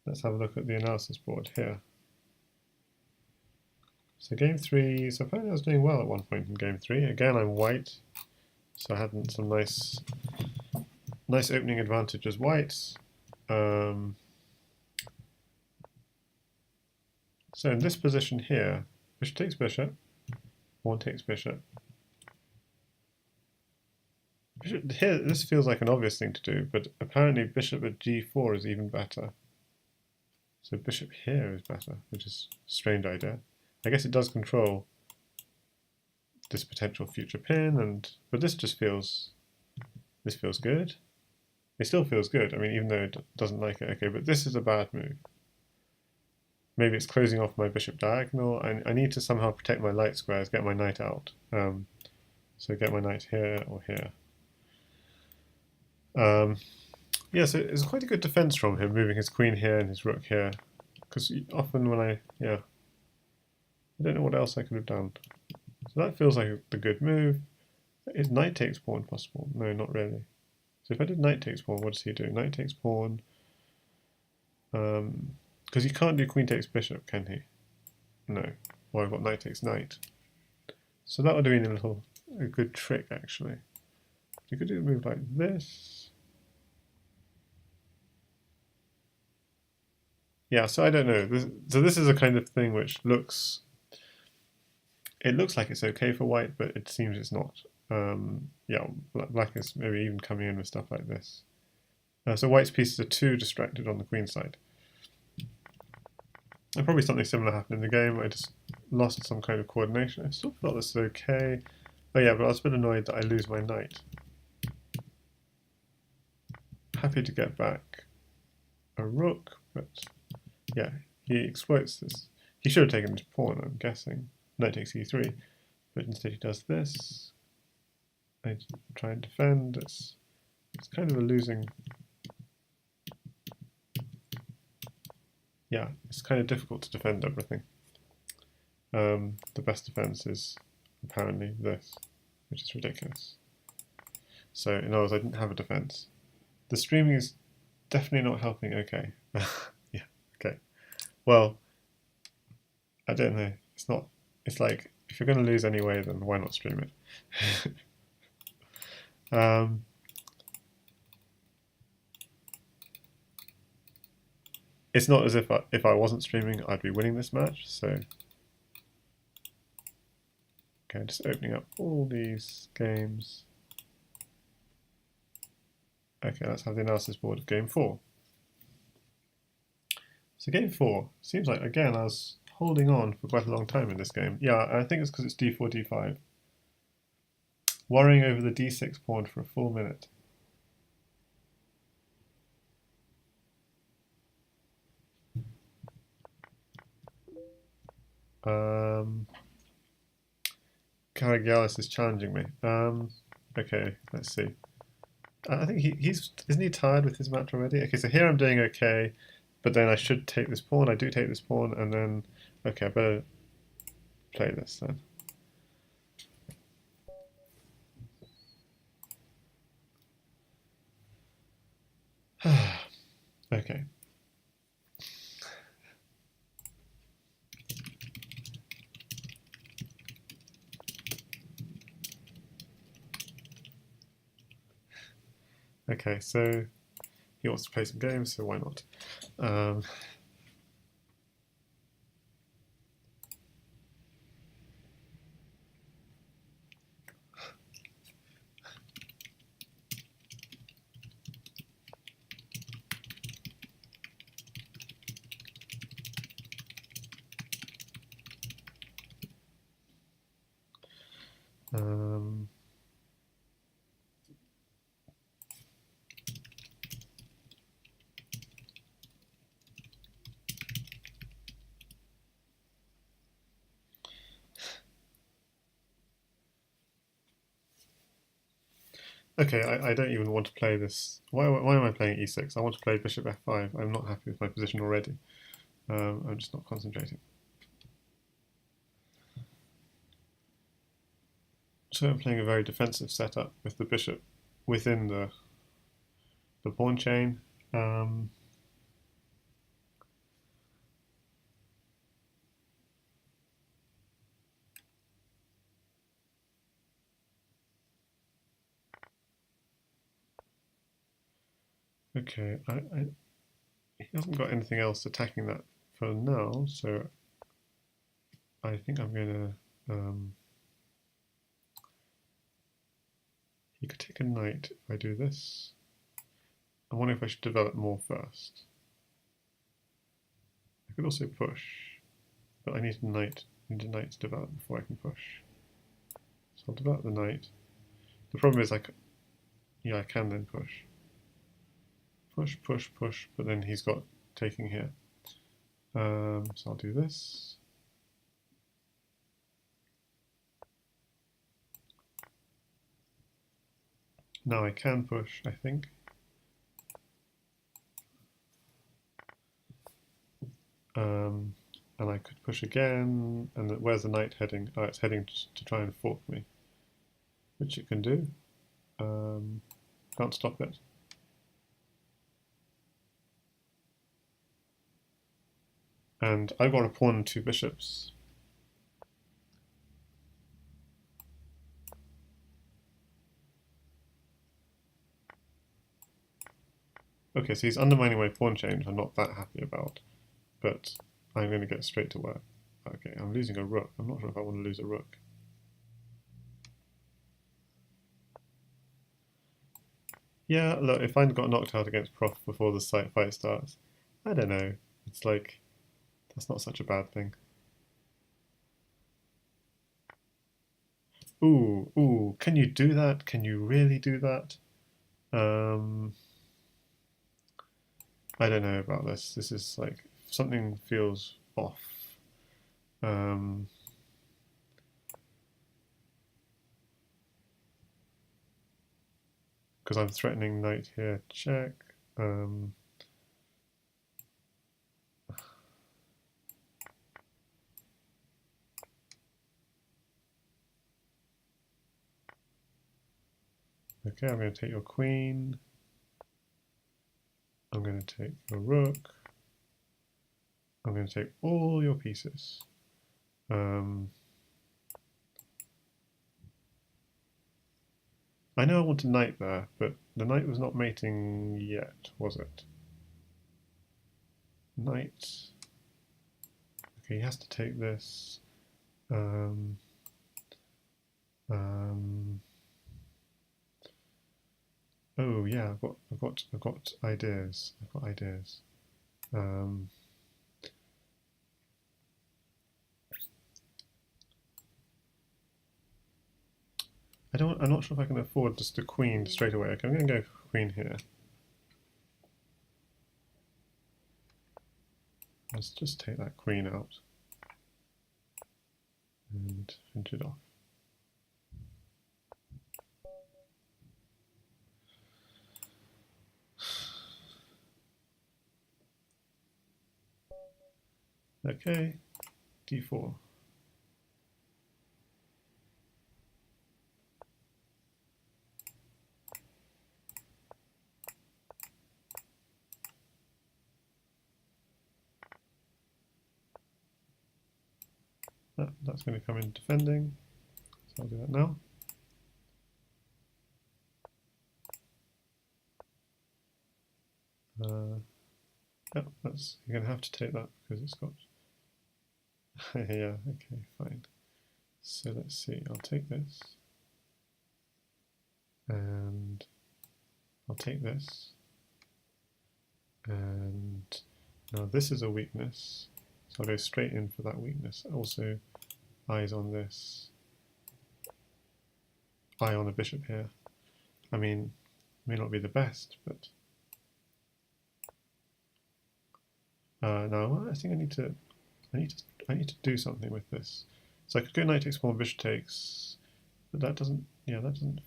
Let's have a look at the analysis board here. So game three, so apparently I was doing well at one point in game three. Again, I'm white, so I had some nice opening advantage as whites. So in this position here, bishop takes bishop, pawn takes bishop. Bishop here, this feels like an obvious thing to do, but apparently bishop at g4 is even better. So bishop here is better, which is a strange idea. I guess it does control this potential future pin, but this just feels good. It still feels good. I mean, even though it doesn't like it. Okay, but this is a bad move. Maybe it's closing off my bishop diagonal. I need to somehow protect my light squares, get my knight out. So get my knight here or here. Yeah, so it's quite a good defense from him, moving his queen here and his rook here. Because often when I don't know what else I could have done. So that feels like the good move. Is knight takes pawn possible? No, not really. So if I did knight takes pawn, what does he do? Knight takes pawn. Because he can't do queen takes bishop, can he? No. Well, I've got knight takes knight. So that would have been a good trick, actually. You could do a move like this. Yeah, so I don't know. So this is a kind of thing which looks like it's okay for white, but it seems it's not. Yeah, black is maybe even coming in with stuff like this. So white's pieces are too distracted on the queen side. And probably something similar happened in the game. I just lost some kind of coordination. I still felt this is okay. Oh yeah, but I was a bit annoyed that I lose my knight. Happy to get back a rook, but yeah, he exploits this. He should have taken this pawn, I'm guessing. Knight takes e3, but instead he does this. I try and defend. It's kind of a losing. Yeah, it's kind of difficult to defend everything. The best defense is apparently this, which is ridiculous. So in other words, I didn't have a defense. The streaming is definitely not helping. Okay, yeah, okay. Well, I don't know. It's not. It's like if you're going to lose anyway, then why not stream it? It's not as if I wasn't streaming, I'd be winning this match. So, okay, just opening up all these games. Okay, let's have the analysis board of game 4. So game 4, seems like, again, I was holding on for quite a long time in this game. Yeah, I think it's because it's d4, d5. Worrying over the d6 pawn for a full minute. Karagialis is challenging me. Okay, let's see. I think he's isn't he tired with his match already? Okay, so here I'm doing okay, but then I should take this pawn. I do take this pawn, and then okay, I better play this then. Okay. Okay, so he wants to play some games, so why not? Um, okay, I don't even want to play this. Why am I playing e6? I want to play bishop f5. I'm not happy with my position already. I'm just not concentrating. So I'm playing a very defensive setup with the bishop within the pawn chain. Okay, he hasn't got anything else attacking that for now, so I think I'm going to... he could take a knight if I do this. I wonder if I should develop more first. I could also push, but I need a knight to develop before I can push. So I'll develop the knight. The problem is I can then push. Push, push, push, but then he's got taking here. So I'll do this. Now I can push, I think. And I could push again, and where's the knight heading? Oh, it's heading to try and fork me, which it can do. Can't stop it. And I've got a pawn and two bishops. Okay, so he's undermining my pawn chain, which I'm not that happy about, but I'm going to get straight to work. Okay, I'm losing a rook. I'm not sure if I want to lose a rook. Yeah, look, if I got knocked out against Prof before the fight starts, I don't know. It's like, that's not such a bad thing. Ooh, can you do that? Can you really do that? I don't know about this. This is like, something feels off. Because I'm threatening knight here, check. Okay, I'm going to take your queen. I'm going to take your rook. I'm going to take all your pieces. I know I want a knight there, but the knight was not mating yet, was it? Knight. Okay, he has to take this. Oh yeah, I've got ideas. I've got ideas. I'm not sure if I can afford just the queen straight away. Okay, I'm going to go for queen here. Let's just take that queen out and finish it off. Okay, d4. That's going to come in defending, so I'll do that now. Yeah, you're going to have to take that because it's got. Yeah, okay, fine. So let's see, I'll take this, and I'll take this, and now this is a weakness, so I'll go straight in for that weakness. Also, eyes on this, eye on the bishop here. I mean, it may not be the best, but no, I think I need to do something with this. So I could go knight takes pawn, bishop takes, but that doesn't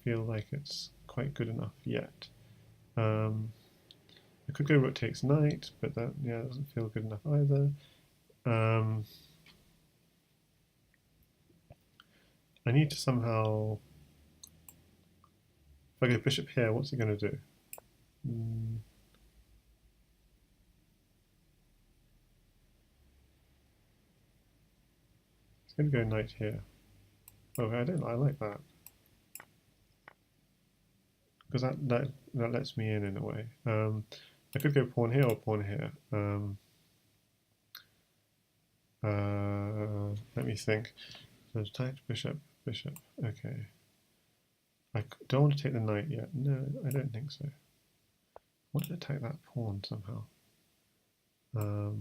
feel like it's quite good enough yet. I could go rook takes knight, but that doesn't feel good enough either. I need to somehow. If I go bishop here, what's he going to do? He's going to go knight here. Oh, I like that. Because that lets me in a way. I could go pawn here or pawn here. Let me think. So knight, bishop, bishop. Okay. I don't want to take the knight yet. No, I don't think so. I want to attack that pawn somehow. Okay,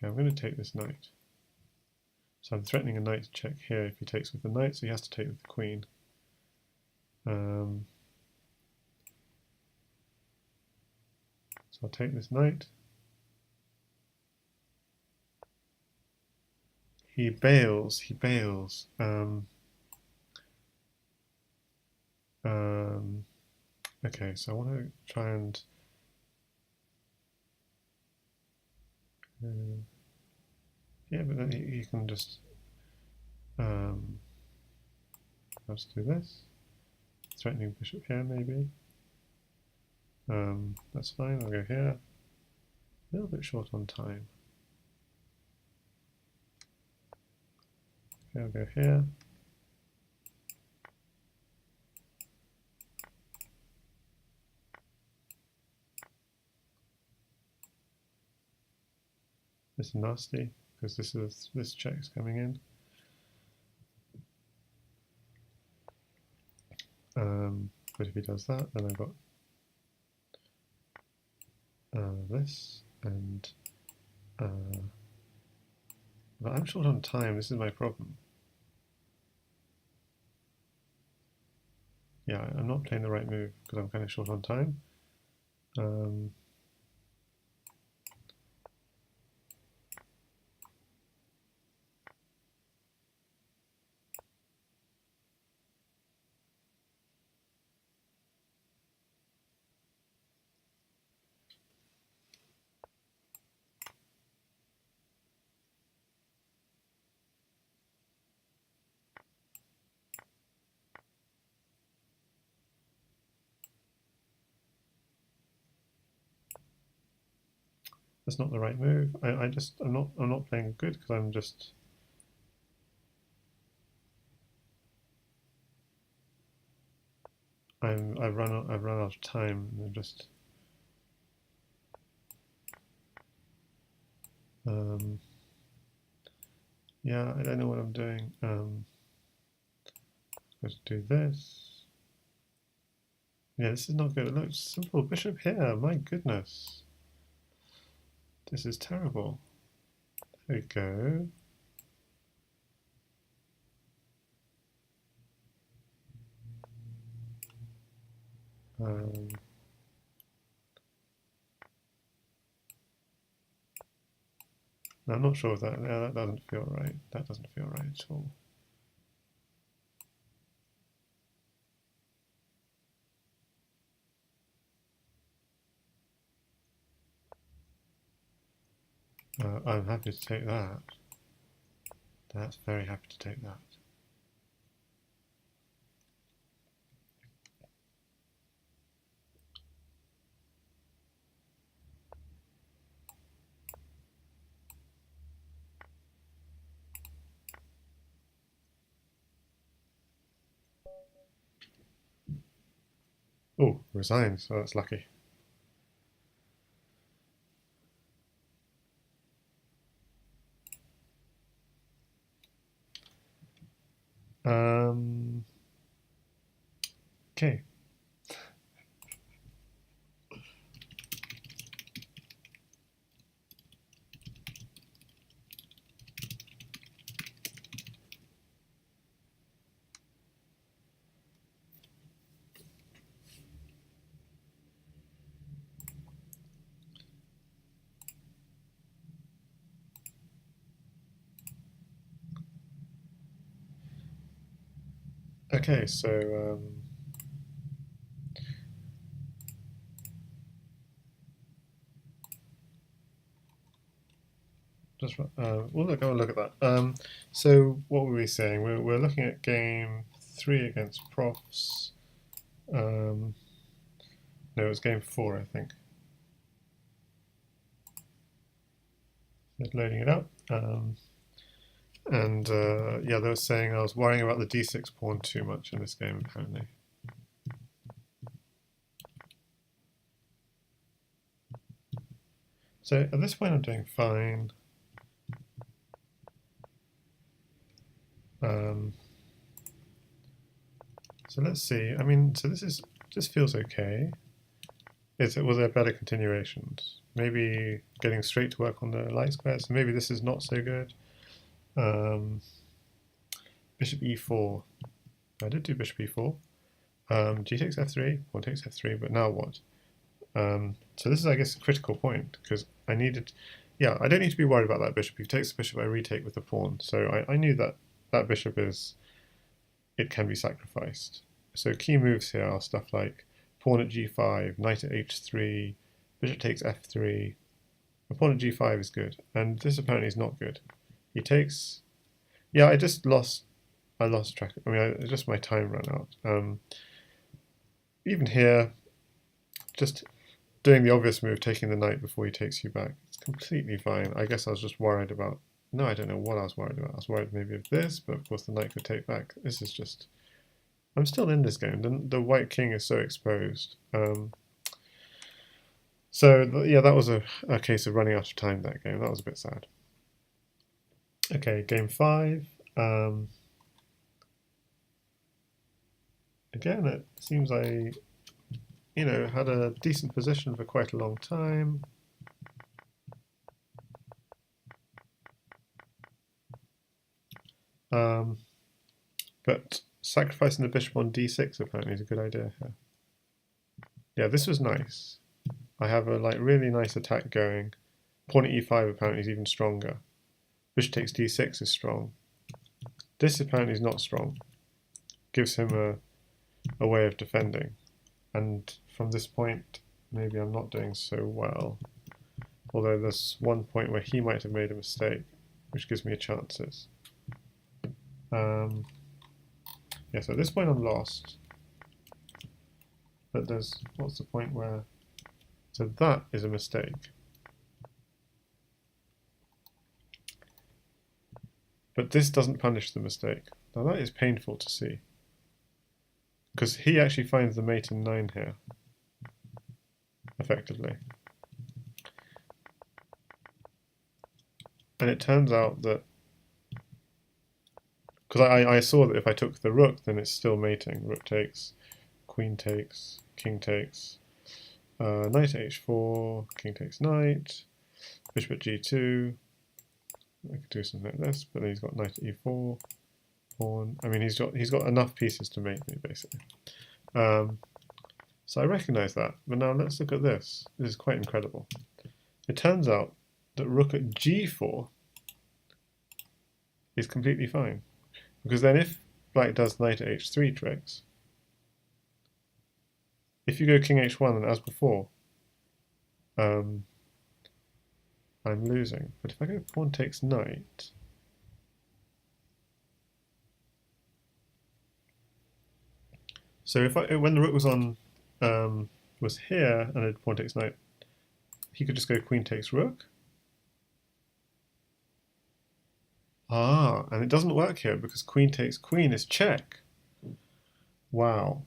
I'm going to take this knight. So I'm threatening a knight check here if he takes with the knight, so he has to take with the queen. So I'll take this knight. He bails. Okay, so I want to try and yeah, but then you can just let's do this. Threatening bishop here, maybe. That's fine. I'll go here. A little bit short on time. Okay, I'll go here. This is nasty because this check's coming in. But if he does that, then I've got this, and but I'm short on time. This is my problem. Yeah, I'm not playing the right move because I'm kind of short on time. That's not the right move. I'm not playing good because I've run out of time and I'm just yeah, I don't know what I'm doing. Let's do this. Yeah, this is not good. Look, simple bishop here. My goodness, this is terrible. There we go. I'm not sure if that, yeah, that doesn't feel right. That doesn't feel right at all. I'm happy to take that. That's very happy to take that. Oh, resigns. Oh, that's lucky. Okay. Okay, so we'll go and look at that. So what were we saying? We're looking at game 3 against profs. No, it was game 4, I think. It's loading it up. And yeah, they were saying I was worrying about the d6 pawn too much in this game, apparently. So at this point, I'm doing fine. So let's see. I mean, so this feels okay. Was there better continuations? Maybe getting straight to work on the light squares. So maybe this is not so good. Bishop e4. I did do bishop e4. G takes f3. Pawn takes f3. But now what? So this is, I guess, a critical point because I needed. Yeah, I don't need to be worried about that bishop. If he takes the bishop, I retake with the pawn. So I knew that that bishop it can be sacrificed. So key moves here are stuff like pawn at g5, knight at h3, bishop takes f3. The pawn at g5 is good, and this apparently is not good. He takes. Yeah, I lost track. I mean, just my time ran out. Even here, just doing the obvious move, taking the knight before he takes you back, it's completely fine. I guess I was just worried about. No, I don't know what I was worried about. I was worried maybe of this, but of course the knight could take back. This is just. I'm still in this game. The white king is so exposed. Yeah, that was a case of running out of time that game. That was a bit sad. Okay, game 5. Again, it seems I, had a decent position for quite a long time. But sacrificing the bishop on d6 apparently is a good idea here. Yeah, this was nice. I have a really nice attack going. Pawn at e5 apparently is even stronger. Bishop takes d6 is strong. This apparently is not strong. Gives him a way of defending. And from this point, maybe I'm not doing so well. Although there's one point where he might have made a mistake, which gives me chances. Yeah, so at this point I'm lost. But what's the point where... So that is a mistake. But this doesn't punish the mistake. Now that is painful to see. Because he actually finds the mate in 9 here. Effectively. And it turns out that... Because I saw that if I took the rook, then it's still mating. Rook takes, queen takes, king takes, knight at h4, king takes knight, bishop at g2. I could do something like this, but then he's got knight at e4, pawn. I mean, he's got enough pieces to make me basically. So I recognise that, but now let's look at this. This is quite incredible. It turns out that rook at g4 is completely fine, because then if black does knight at h3 tricks, if you go king h1 and as before, I'm losing. But if I go pawn takes knight, so if when the rook was on was here and pawn takes knight, he could just go queen takes rook. Ah, and it doesn't work here because queen takes queen is check. Wow.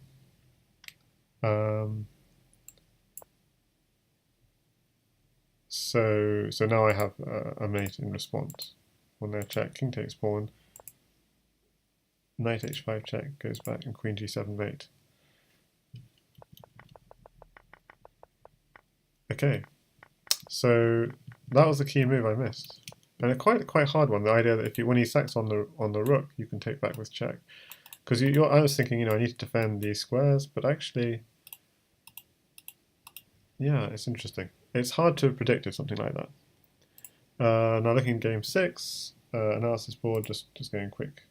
So now I have a mate in response. When they're check, king takes pawn, knight h5 check goes back, and queen g7 mate. Okay, so that was the key move I missed, and a quite hard one. The idea that when he sacks on the rook, you can take back with check. Because I was thinking, I need to defend these squares, but actually, yeah, it's interesting. It's hard to predict with something like that. Now looking at game 6, analysis board, just going quick.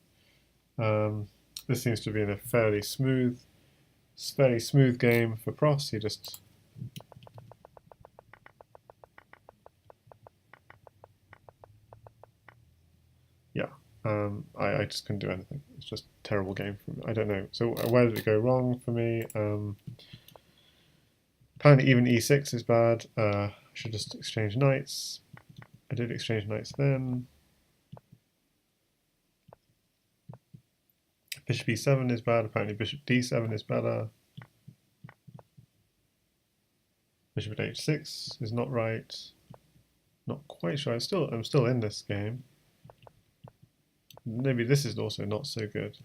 This seems to be in a fairly smooth game for profz. He just I just couldn't do anything. It's just a terrible game for me. I don't know. So where did it go wrong for me? Apparently even e6 is bad. I should just exchange knights. I did exchange knights then. Bishop e7 is bad. Apparently bishop d7 is better. Bishop at h6 is not right. Not quite sure. I'm still in this game. Maybe this is also not so good.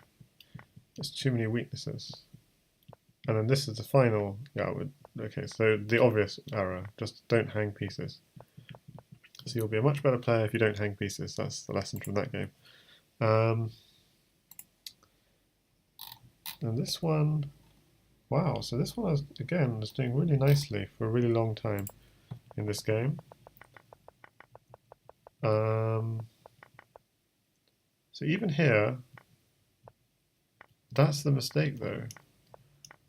There's too many weaknesses. And then this is the final. Yeah, okay, so the obvious error, just don't hang pieces. So you'll be a much better player if you don't hang pieces. That's the lesson from that game. And this one, wow, so this one again is doing really nicely for a really long time in this game. So even here, that's the mistake though.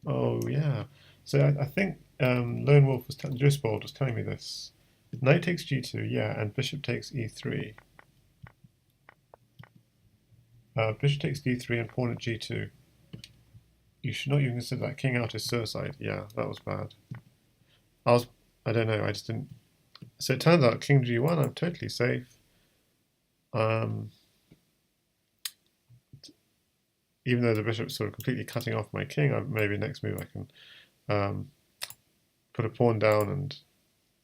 Oh yeah. So I think Lone Wolf was Juicebold was telling me this. Knight takes g2, yeah, and bishop takes e3. Bishop takes d3 and pawn at g2. You should not even consider that. King out is suicide. Yeah, that was bad. I don't know, I just didn't. So it turns out king g1, I'm totally safe. Even though the bishop's sort of completely cutting off my king, maybe next move I can put a pawn down on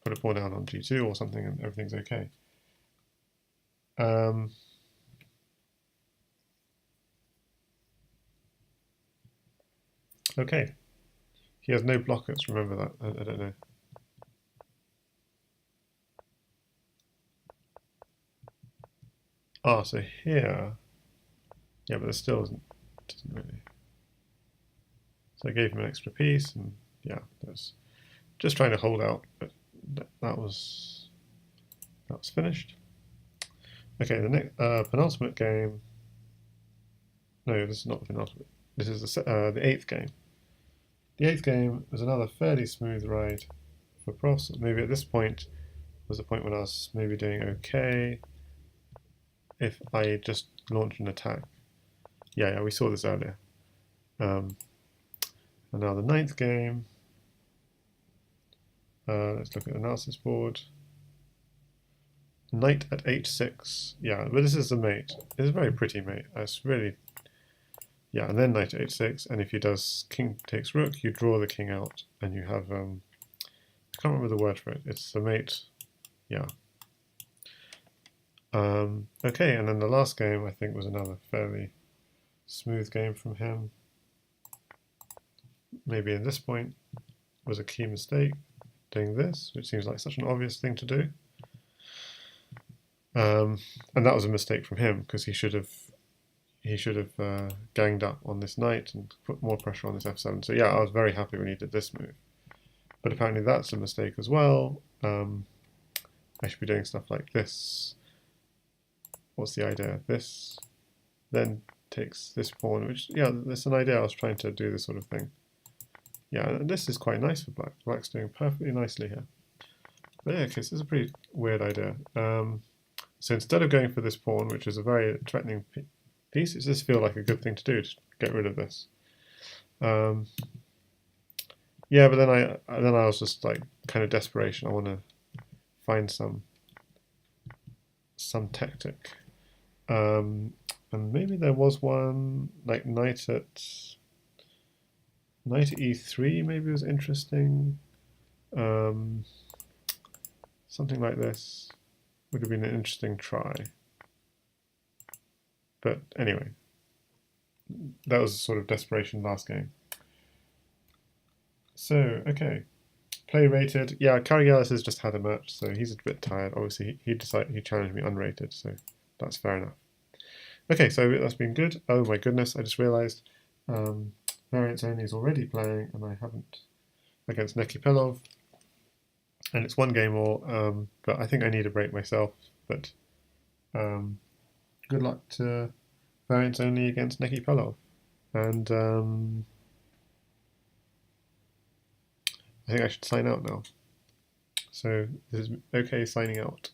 g2 or something, and everything's okay. Okay. He has no blockers, remember that. I don't know. Ah, so here, yeah, but there still doesn't really. So I gave him an extra piece, and yeah, that's just trying to hold out, but that was finished. Okay, the next penultimate game. No, this is not the penultimate. This is the 8th game. The 8th game was another fairly smooth ride for profz. Maybe at this point was the point when I was maybe doing okay. If I just launched an attack. Yeah, we saw this earlier. And now the 9th game. Let's look at the analysis board. Knight at h6. Yeah, but this is the mate. It's a very pretty mate. It's really, yeah, and then knight at h6. And if he does king takes rook, you draw the king out, and you have I can't remember the word for it. It's the mate. Yeah. Okay, and then the last game I think was another fairly smooth game from him. Maybe at this point was a key mistake doing this, which seems like such an obvious thing to do. And that was a mistake from him because he should have ganged up on this knight and put more pressure on this f7. So yeah, I was very happy when he did this move. But apparently that's a mistake as well. I should be doing stuff like this. What's the idea? This then takes this pawn, which, yeah, that's an idea. I was trying to do this sort of thing. Yeah, and this is quite nice for black. Black's doing perfectly nicely here. But yeah, okay, so this is a pretty weird idea. So instead of going for this pawn, which is a very threatening piece, it does feel like a good thing to do to get rid of this. Yeah, but then I was just like kind of desperation. I want to find some tactic. And maybe there was one like knight at e3. Maybe was interesting. Something like this would have been an interesting try. But anyway, that was sort of desperation last game. So, okay. Play rated. Yeah, Karagialis has just had a match, so he's a bit tired. Obviously, he challenged me unrated, so that's fair enough. Okay, so that's been good. Oh my goodness, I just realised Variance Only is already playing, and I haven't, against Nekipelov. And it's one game more, but I think I need a break myself. But good luck to Variance Only against Nekipelov. And I think I should sign out now. So this is okay signing out.